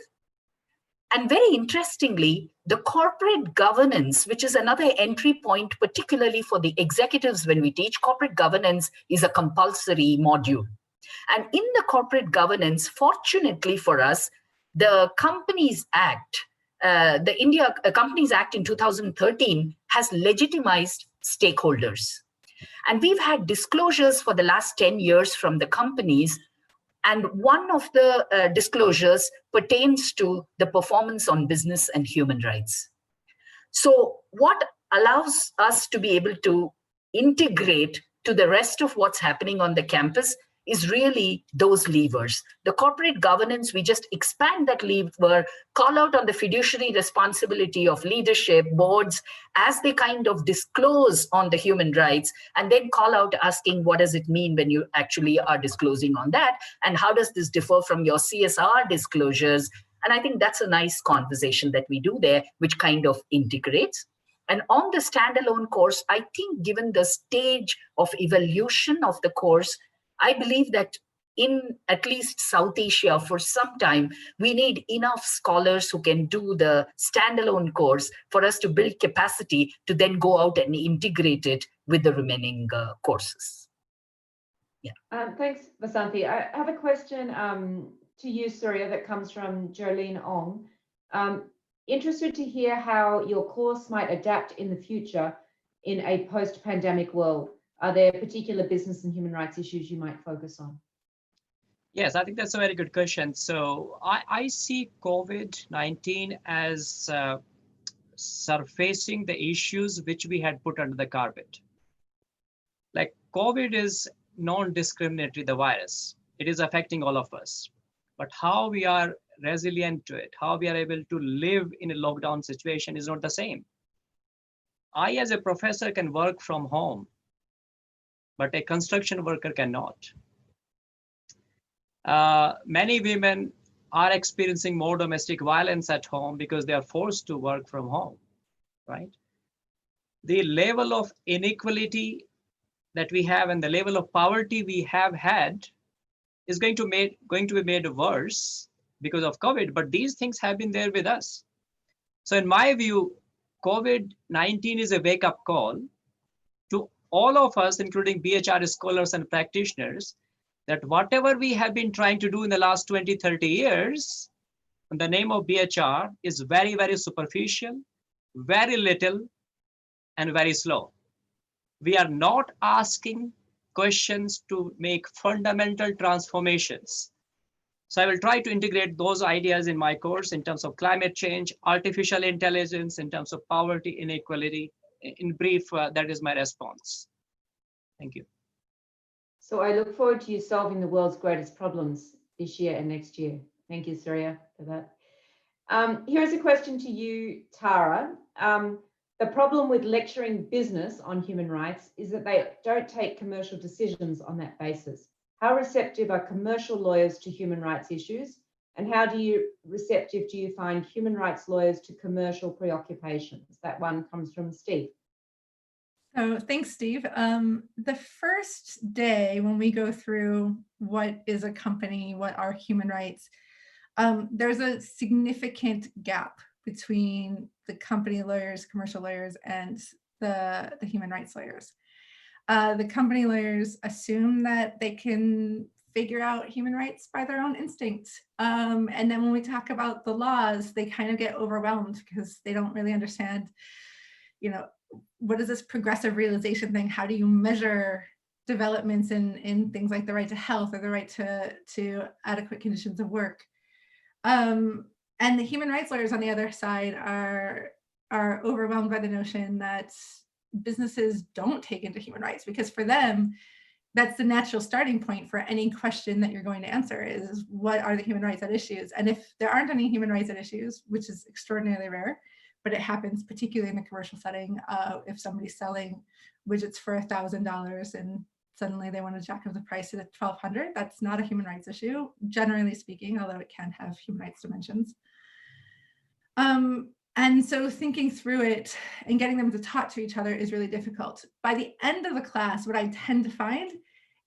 And very interestingly, the corporate governance, which is another entry point, particularly for the executives when we teach, corporate governance is a compulsory module. And in the corporate governance, fortunately for us, the Companies Act, the India Companies Act in 2013 has legitimized stakeholders. And we've had disclosures for the last 10 years from the companies. And one of the disclosures pertains to the performance on business and human rights. So what allows us to be able to integrate to the rest of what's happening on the campus is really those levers. The corporate governance, we just expand that lever, call out on the fiduciary responsibility of leadership, boards, as they kind of disclose on the human rights, and then call out asking, what does it mean when you actually are disclosing on that? And how does this differ from your CSR disclosures? And I think that's a nice conversation that we do there, which kind of integrates. And on the standalone course, I think given the stage of evolution of the course, I believe that in at least South Asia for some time, we need enough scholars who can do the standalone course for us to build capacity to then go out and integrate it with the remaining courses. Yeah. Thanks, Vasanthi. I have a question to you, Surya, that comes from Jolene Ong. Interested to hear how your course might adapt in the future in a post-pandemic world. Are there particular business and human rights issues you might focus on? Yes, I think that's a very good question. So I see COVID-19 as surfacing the issues which we had put under the carpet. Like COVID is non-discriminatory, the virus. It is affecting all of us. But how we are resilient to it, how we are able to live in a lockdown situation is not the same. I, as a professor, can work from home, but a construction worker cannot. Many women are experiencing more domestic violence at home because they are forced to work from home, right? The level of inequality that we have and the level of poverty we have had is going to be made worse because of COVID, but these things have been there with us. So in my view, COVID-19 is a wake-up call to all of us, including BHR scholars and practitioners, that whatever we have been trying to do in the last 20, 30 years, in the name of BHR, is very, very superficial, very little, and very slow. We are not asking questions to make fundamental transformations. So I will try to integrate those ideas in my course in terms of climate change, artificial intelligence, in terms of poverty, inequality. In brief, that is my response. Thank you. So I look forward to you solving the world's greatest problems this year and next year. Thank you, Surya, for that. Here's a question to you, Tara. The problem with lecturing business on human rights is that they don't take commercial decisions on that basis. How receptive are commercial lawyers to human rights issues? And how receptive do you find human rights lawyers to commercial preoccupations? That one comes from Steve. So thanks, Steve. The first day when we go through what is a company, what are human rights, there's a significant gap between the company lawyers, commercial lawyers, and the human rights lawyers. The company lawyers assume that they can figure out human rights by their own instincts. And then when we talk about the laws, they kind of get overwhelmed because they don't really understand, you know, what is this progressive realization thing? How do you measure developments in things like the right to health or the right to adequate conditions of work? And the human rights lawyers on the other side are overwhelmed by the notion that businesses don't take into human rights, because for them, that's the natural starting point for any question that you're going to answer is, what are the human rights at issues? And if there aren't any human rights at issues, which is extraordinarily rare, but it happens particularly in the commercial setting, if somebody's selling widgets for $1,000 and suddenly they want to jack up the price to $1,200, that's not a human rights issue, generally speaking, although it can have human rights dimensions. And so thinking through it and getting them to talk to each other is really difficult. By the end of the class, what I tend to find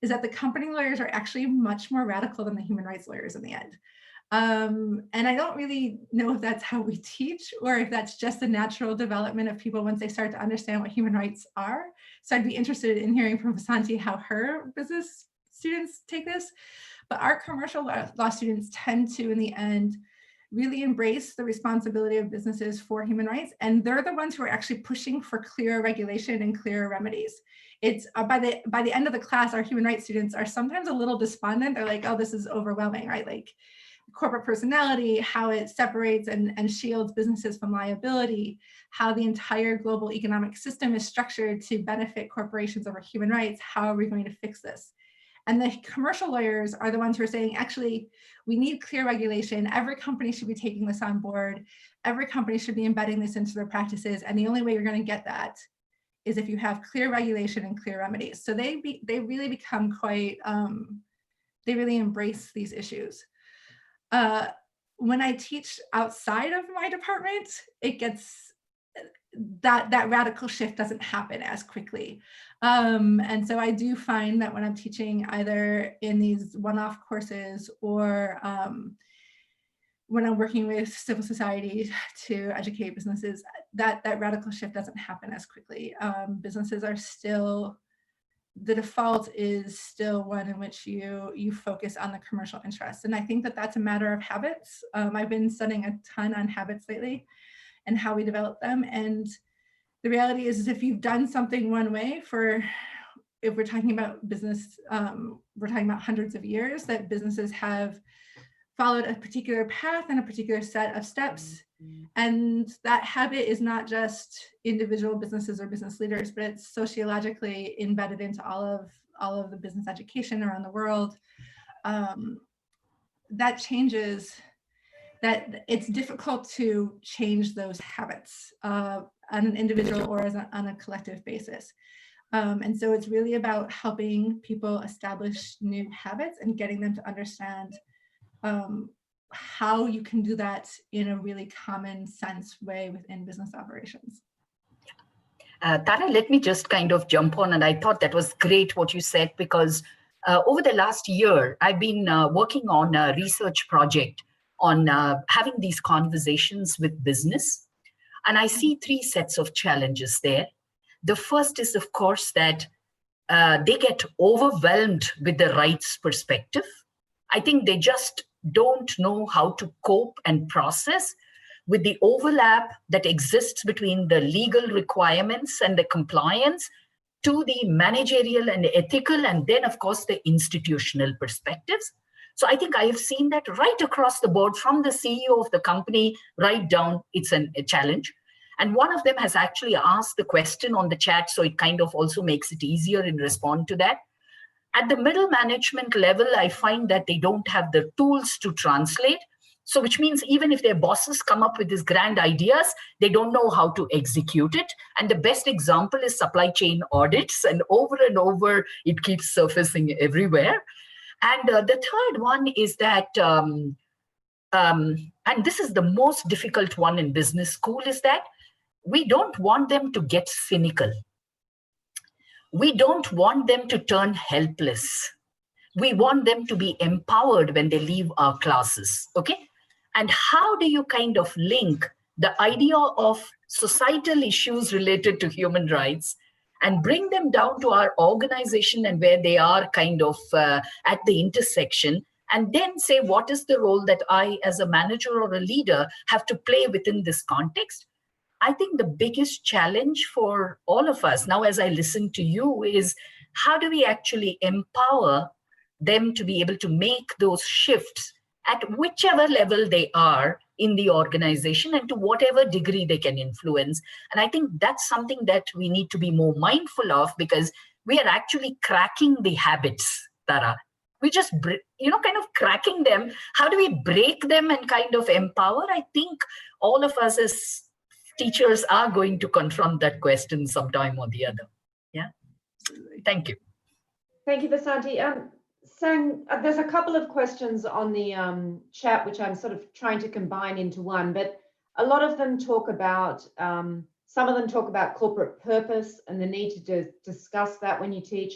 is that the company lawyers are actually much more radical than the human rights lawyers in the end. And I don't really know if that's how we teach or if that's just a natural development of people once they start to understand what human rights are. So I'd be interested in hearing from Vasanthi how her business students take this. But our commercial law students tend to, in the end, really embrace the responsibility of businesses for human rights. And they're the ones who are actually pushing for clearer regulation and clearer remedies. It's by the end of the class, our human rights students are sometimes a little despondent. They're like, oh, this is overwhelming, right? Like corporate personality, how it separates and shields businesses from liability, how the entire global economic system is structured to benefit corporations over human rights. How are we going to fix this? And the commercial lawyers are the ones who are saying, actually, we need clear regulation. Every company should be taking this on board. Every company should be embedding this into their practices. And the only way you're going to get that is if you have clear regulation and clear remedies. So they really become quite, they really embrace these issues. When I teach outside of my department, it gets, that radical shift doesn't happen as quickly. And so I do find that when I'm teaching either in these one-off courses or when I'm working with civil society to educate businesses, that radical shift doesn't happen as quickly. Businesses are still, the default is still one in which you focus on the commercial interests. And I think that that's a matter of habits. I've been studying a ton on habits lately and how we develop them. And the reality is if you've done something one way if we're talking about business, we're talking about hundreds of years that businesses have followed a particular path and a particular set of steps. And that habit is not just individual businesses or business leaders, but it's sociologically embedded into all of the business education around the world. That changes, that it's difficult to change those habits on an individual or on a collective basis. And so it's really about helping people establish new habits and getting them to understand how you can do that in a really common sense way within business operations. Tara, let me just kind of jump on, and I thought that was great what you said, because over the last year, I've been working on a research project on having these conversations with business. And I see three sets of challenges there. The first is, of course, that they get overwhelmed with the rights perspective. I think they just don't know how to cope and process with the overlap that exists between the legal requirements and the compliance to the managerial and ethical, and then, of course, the institutional perspectives. So I think I have seen that right across the board, from the CEO of the company right down, it's a challenge. And one of them has actually asked the question on the chat, so it kind of also makes it easier in respond to that. At the middle management level, I find that they don't have the tools to translate. So which means even if their bosses come up with these grand ideas, they don't know how to execute it. And the best example is supply chain audits. And over it keeps surfacing everywhere. And the third one is that, and this is the most difficult one in business school, is that we don't want them to get cynical. We don't want them to turn helpless. We want them to be empowered when they leave our classes, okay? And how do you kind of link the idea of societal issues related to human rights and bring them down to our organization and where they are kind of at the intersection, and then say, what is the role that I, as a manager or a leader, have to play within this context? I think the biggest challenge for all of us now, as I listen to you, is how do we actually empower them to be able to make those shifts at whichever level they are in the organization and to whatever degree they can influence. And I think that's something that we need to be more mindful of, because we are actually cracking the habits, Tara. We just, kind of cracking them. How do we break them and kind of empower? I think all of us as teachers are going to confront that question sometime or the other. Yeah. Thank you. Thank you, Vasanthi. Sang, there's a couple of questions on the chat, which I'm sort of trying to combine into one, but a lot of them talk about, some of them talk about corporate purpose and the need to discuss that when you teach.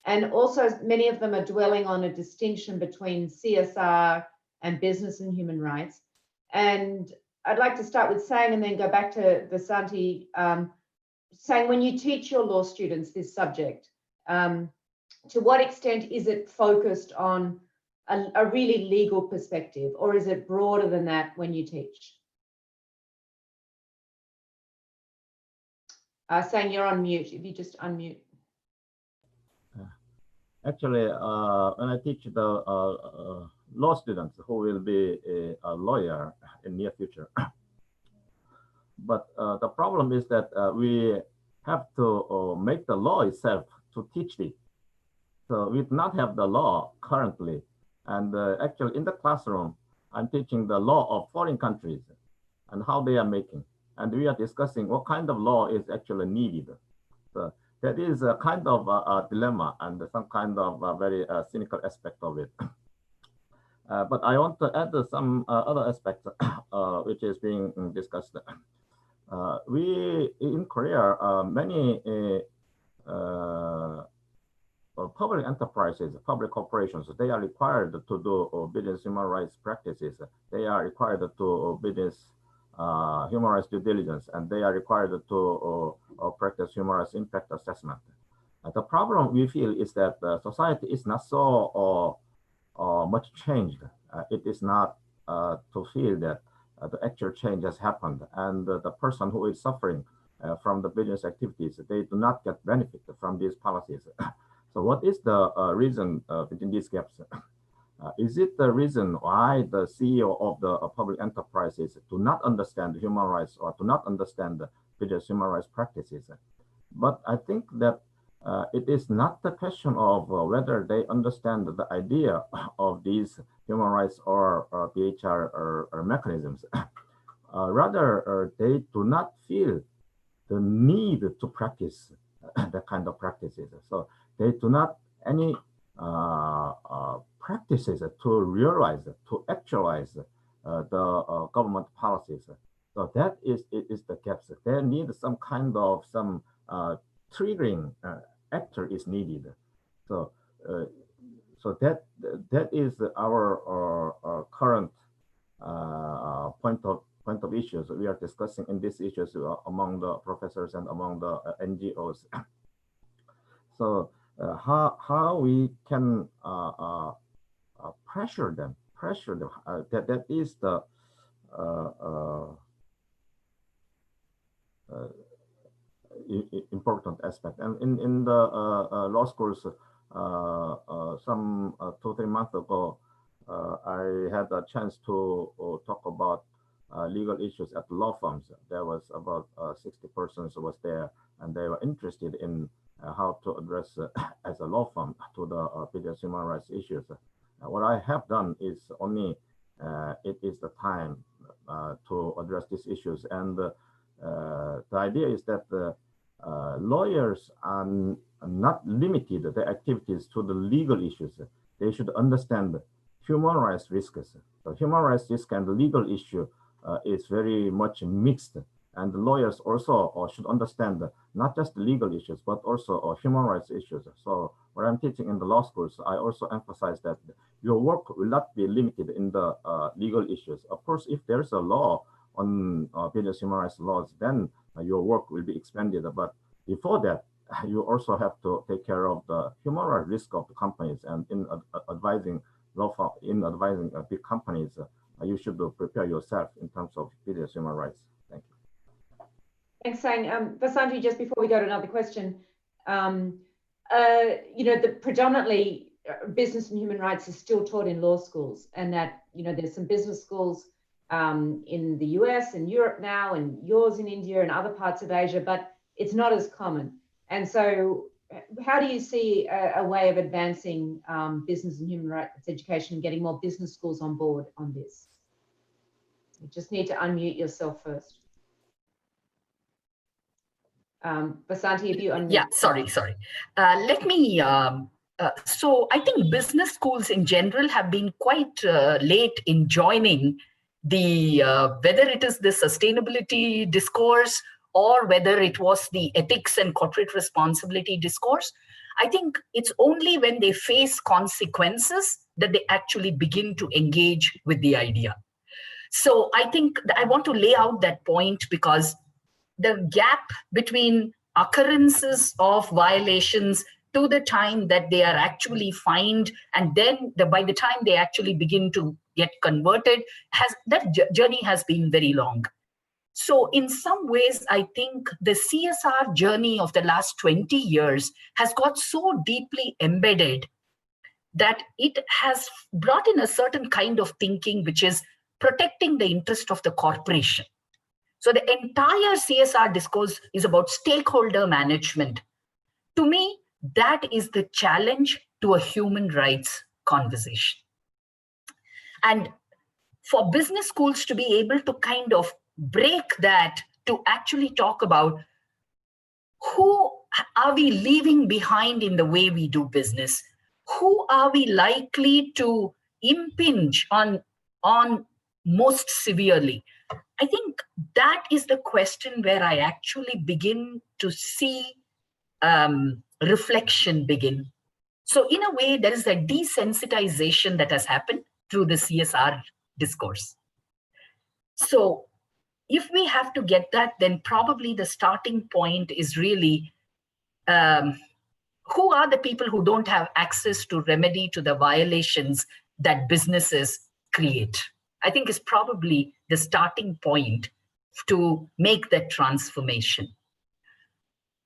And also many of them are dwelling on a distinction between CSR and business and human rights. And I'd like to start with Sang and then go back to Vasanthi. Sang, when you teach your law students this subject, to what extent is it focused on a really legal perspective, or is it broader than that when you teach? Sang, you're on mute. If you just unmute. Actually, when I teach the law students who will be a lawyer in near future, but the problem is that we have to make the law itself to teach it. So we do not have the law currently, and actually in the classroom, I'm teaching the law of foreign countries and how they are making, and we are discussing what kind of law is actually needed. So that is a kind of a dilemma and some kind of a very cynical aspect of it. But I want to add some other aspects which is being discussed. We in Korea, many public enterprises, public corporations, they are required to do business human rights practices. They are required to business human rights due diligence, and they are required to practice human rights impact assessment. The problem we feel is that society is not so much changed. It is not to feel that the actual change has happened, and the person who is suffering from the business activities, they do not get benefit from these policies. So what is the reason between these gaps? Is it the reason why the CEO of the public enterprises do not understand human rights or do not understand the business human rights practices? But I think that it is not the question of whether they understand the idea of these human rights or BHR or mechanisms. Rather, they do not feel the need to practice that kind of practices. So they do not any practices to realize, to actualize the government policies. So that is the gaps. They need some kind of triggering actor is needed. So so that is our current point of issues we are discussing in these issues among the professors and among the NGOs. So how we can pressure them that is the important aspect. And in the law schools, some 2-3 months ago, I had a chance to talk about legal issues at law firms. There was about 60 persons who was there, and they were interested in how to address as a law firm to the business human rights issues. What I have done is only it is the time to address these issues, and the idea is that the lawyers are not limited their activities to the legal issues. They should understand human rights risks. The human rights risk and the legal issue is very much mixed, and the lawyers also should understand not just the legal issues, but also human rights issues. So what I'm teaching in the law schools, I also emphasize that your work will not be limited in the legal issues. Of course, if there's a law on business human rights laws, then your work will be expanded. But before that, you also have to take care of the human rights risk of the companies. And in advising big companies, you should prepare yourself in terms of business human rights. Thank you. Thanks, Sang. Vasanthi, just before we go to another question, the predominantly business and human rights is still taught in law schools, and that there's some business schools in the US and Europe now, and yours in India and other parts of Asia, but it's not as common. And so how do you see a way of advancing business and human rights education and getting more business schools on board on this? You just need to unmute yourself first. Vasanthi, if you unmute. Yeah, sorry. Let me, so I think business schools in general have been quite late in joining the, whether it is the sustainability discourse or whether it was the ethics and corporate responsibility discourse. I think it's only when they face consequences that they actually begin to engage with the idea. So I think I want to lay out that point because the gap between occurrences of violations to the time that they are actually fined, and then by the time they actually begin to get converted, that journey has been very long. So in some ways, I think the CSR journey of the last 20 years has got so deeply embedded that it has brought in a certain kind of thinking, which is protecting the interest of the corporation. So the entire CSR discourse is about stakeholder management. To me, that is the challenge to a human rights conversation. And for business schools to be able to kind of break that, to actually talk about who are we leaving behind in the way we do business? Who are we likely to impinge on most severely? I think that is the question where I actually begin to see reflection begin. So in a way, there is a desensitization that has happened through the CSR discourse. So if we have to get that, then probably the starting point is really who are the people who don't have access to remedy to the violations that businesses create? I think is probably the starting point to make that transformation.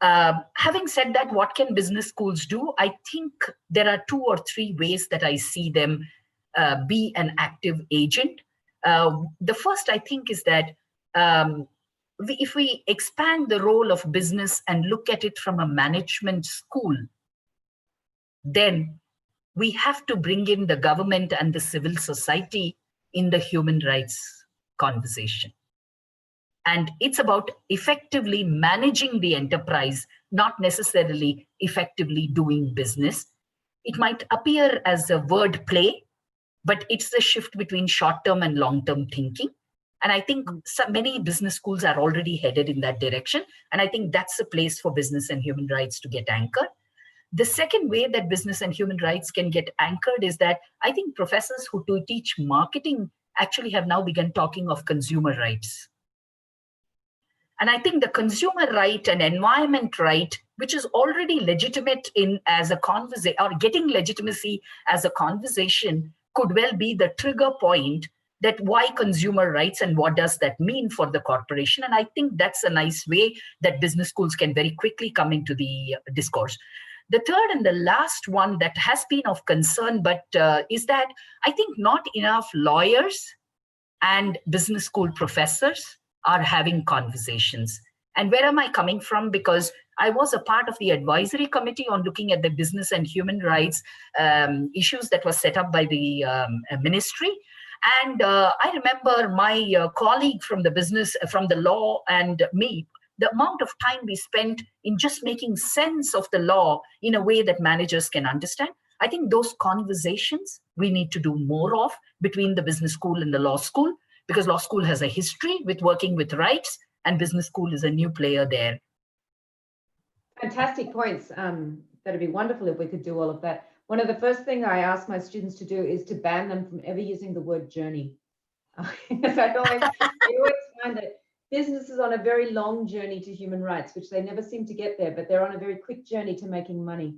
Having said that, what can business schools do? I think there are 2 or 3 ways that I see them be an active agent. The first, I think, is that if we expand the role of business and look at it from a management school, then we have to bring in the government and the civil society in the human rights conversation. And it's about effectively managing the enterprise, not necessarily effectively doing business. It might appear as a word play, but it's the shift between short-term and long-term thinking. And I think many business schools are already headed in that direction. And I think that's a place for business and human rights to get anchored. The second way that business and human rights can get anchored is that I think professors who teach marketing actually have now begun talking of consumer rights. And I think the consumer right and environment right, which is already legitimate as a conversation or getting legitimacy as a conversation, could well be the trigger point that why consumer rights and what does that mean for the corporation. And I think that's a nice way that business schools can very quickly come into the discourse. The third and the last one that has been of concern, but is that I think not enough lawyers and business school professors are having conversations. And where am I coming from? Because I was a part of the advisory committee on looking at the business and human rights issues that was set up by the ministry. And I remember my colleague from the business, from the law and me, the amount of time we spent in just making sense of the law in a way that managers can understand. I think those conversations we need to do more of between the business school and the law school, because law school has a history with working with rights and business school is a new player there. Fantastic points. That'd be wonderful if we could do all of that. One of the first things I ask my students to do is to ban them from ever using the word journey. Because I always find that business is on a very long journey to human rights, which they never seem to get there, but they're on a very quick journey to making money.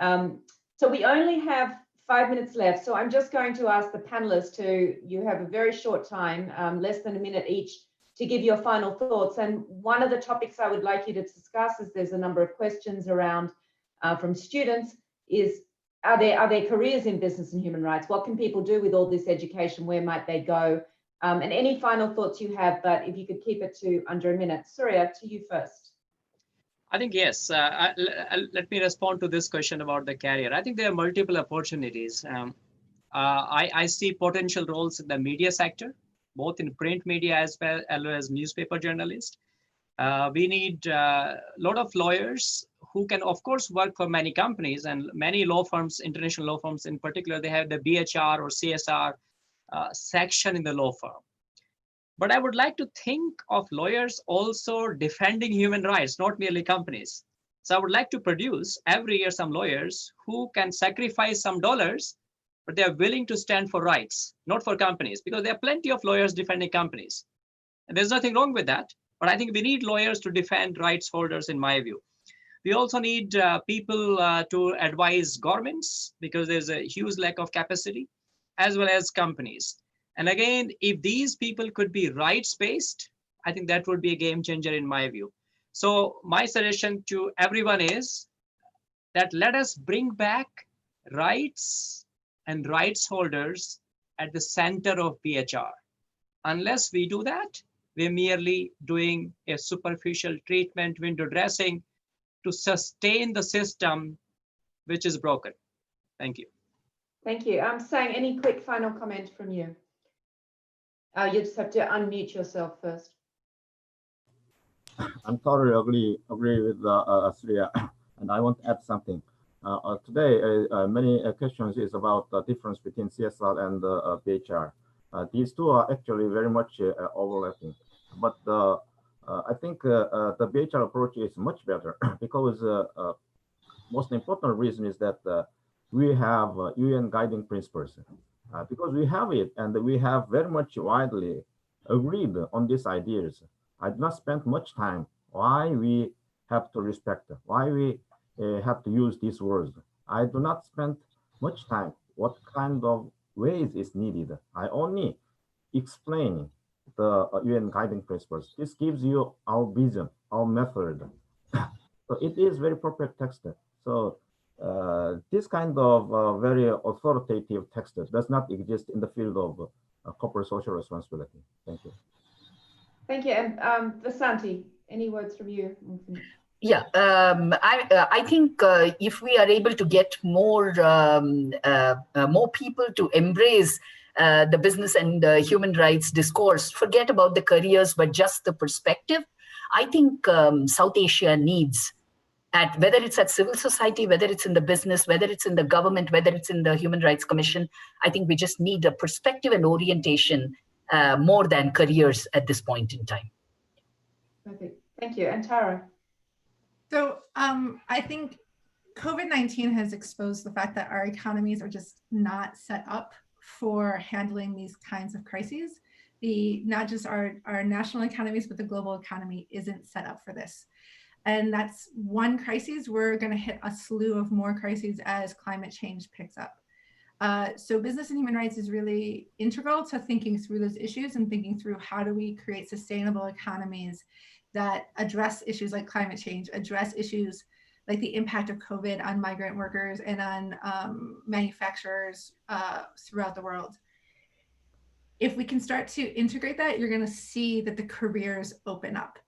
So we only have 5 minutes left. So I'm just going to ask the panelists you have a very short time, less than a minute each, to give your final thoughts. And one of the topics I would like you to discuss, is there's a number of questions around from students, is are there careers in business and human rights? What can people do with all this education? Where might they go? And any final thoughts you have, but if you could keep it to under a minute. Surya, to you first. I think yes. Let me respond to this question about the career. I think there are multiple opportunities. I see potential roles in the media sector, both in print media as well as newspaper journalists. We need a lot of lawyers who can, of course, work for many companies, and many law firms, international law firms in particular, they have the BHR or CSR section in the law firm. But I would like to think of lawyers also defending human rights, not merely companies. So I would like to produce every year some lawyers who can sacrifice some dollars, but they are willing to stand for rights, not for companies, because there are plenty of lawyers defending companies. And there's nothing wrong with that. But I think we need lawyers to defend rights holders, in my view. We also need people to advise governments, because there's a huge lack of capacity, as well as companies. And again, if these people could be rights-based, I think that would be a game changer in my view. So my suggestion to everyone is that let us bring back rights and rights holders at the center of BHR. Unless we do that, we're merely doing a superficial treatment, window dressing, to sustain the system which is broken. Thank you. Thank you. Sang, any quick final comment from you? You just have to unmute yourself first. I'm totally agree with Surya, and I want to add something. Today, many questions is about the difference between CSR and BHR. These two are actually very much overlapping, but I think the BHR approach is much better because most important reason is that we have UN guiding principles. Because we have it and we have very much widely agreed on these ideas. I did not spend much time why we have to respect, why we have to use these words. I do not spend much time what kind of ways is needed. I only explain the UN guiding principles. This gives you our vision, our method. So it is very perfect text. So this kind of very authoritative text does not exist in the field of corporate social responsibility. Thank you. Thank you. And Vasanthi, any words from you? Yeah, I think if we are able to get more people to embrace the business and human rights discourse, forget about the careers, but just the perspective, I think South Asia needs, whether it's at civil society, whether it's in the business, whether it's in the government, whether it's in the Human Rights Commission, I think we just need a perspective and orientation more than careers at this point in time. Perfect. Thank you. And Tara? So I think COVID-19 has exposed the fact that our economies are just not set up for handling these kinds of crises. Not just our national economies, but the global economy isn't set up for this. And that's one crisis. We're going to hit a slew of more crises as climate change picks up. So business and human rights is really integral to thinking through those issues and thinking through how do we create sustainable economies that address issues like climate change, address issues like the impact of COVID on migrant workers and on manufacturers throughout the world. If we can start to integrate that, you're going to see that the careers open up.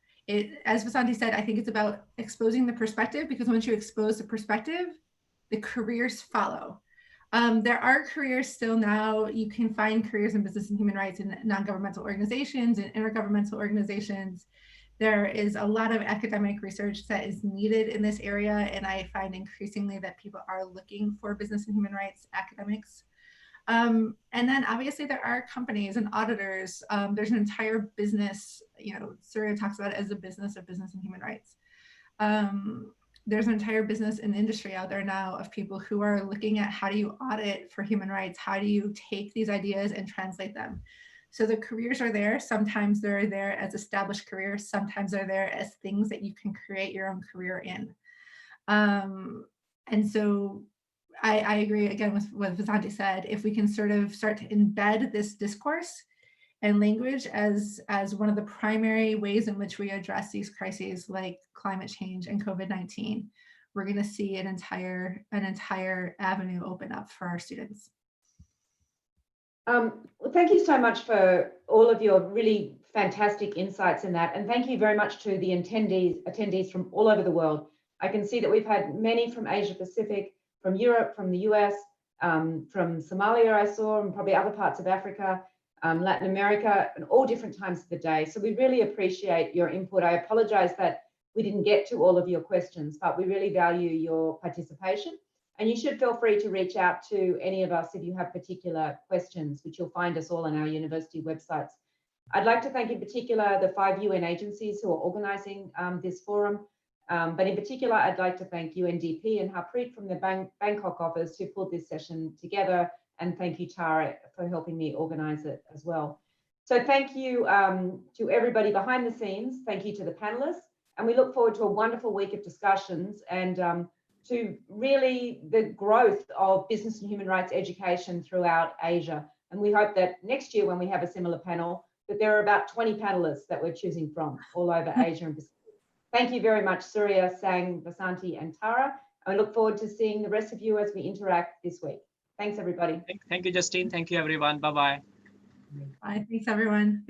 As Vasanthi said, I think it's about exposing the perspective, because once you expose the perspective, the careers follow. There are careers still now. You can find careers in business and human rights in non-governmental organizations and intergovernmental organizations. There is a lot of academic research that is needed in this area, and I find increasingly that people are looking for business and human rights academics. And then obviously there are companies and auditors. There's an entire business, Surya talks about it as a business of business and human rights. There's an entire business and industry out there now of people who are looking at how do you audit for human rights? How do you take these ideas and translate them? So the careers are there. Sometimes they're there as established careers. Sometimes they're there as things that you can create your own career in. And so I agree again with what Vasanthi said. If we can sort of start to embed this discourse and language as one of the primary ways in which we address these crises like climate change and COVID-19, we're going to see an entire avenue open up for our students. Well, thank you so much for all of your really fantastic insights in that. And thank you very much to the attendees from all over the world. I can see that we've had many from Asia Pacific, from Europe, from the US, from Somalia I saw, and probably other parts of Africa, Latin America, and all different times of the day. So we really appreciate your input. I apologize that we didn't get to all of your questions, but we really value your participation. And you should feel free to reach out to any of us if you have particular questions, which you'll find us all on our university websites. I'd like to thank in particular the 5 UN agencies who are organizing this forum. But in particular, I'd like to thank UNDP and Harpreet from the Bangkok office who pulled this session together. And thank you, Tara, for helping me organize it as well. So thank you to everybody behind the scenes. Thank you to the panelists. And we look forward to a wonderful week of discussions and to really the growth of business and human rights education throughout Asia. And we hope that next year when we have a similar panel, that there are about 20 panelists that we're choosing from all over Asia and Pacific. Thank you very much, Surya, Sang, Vasanthi, and Tara. I look forward to seeing the rest of you as we interact this week. Thanks, everybody. Thank you, Justine. Thank you, everyone. Bye-bye. Bye. Thanks, everyone.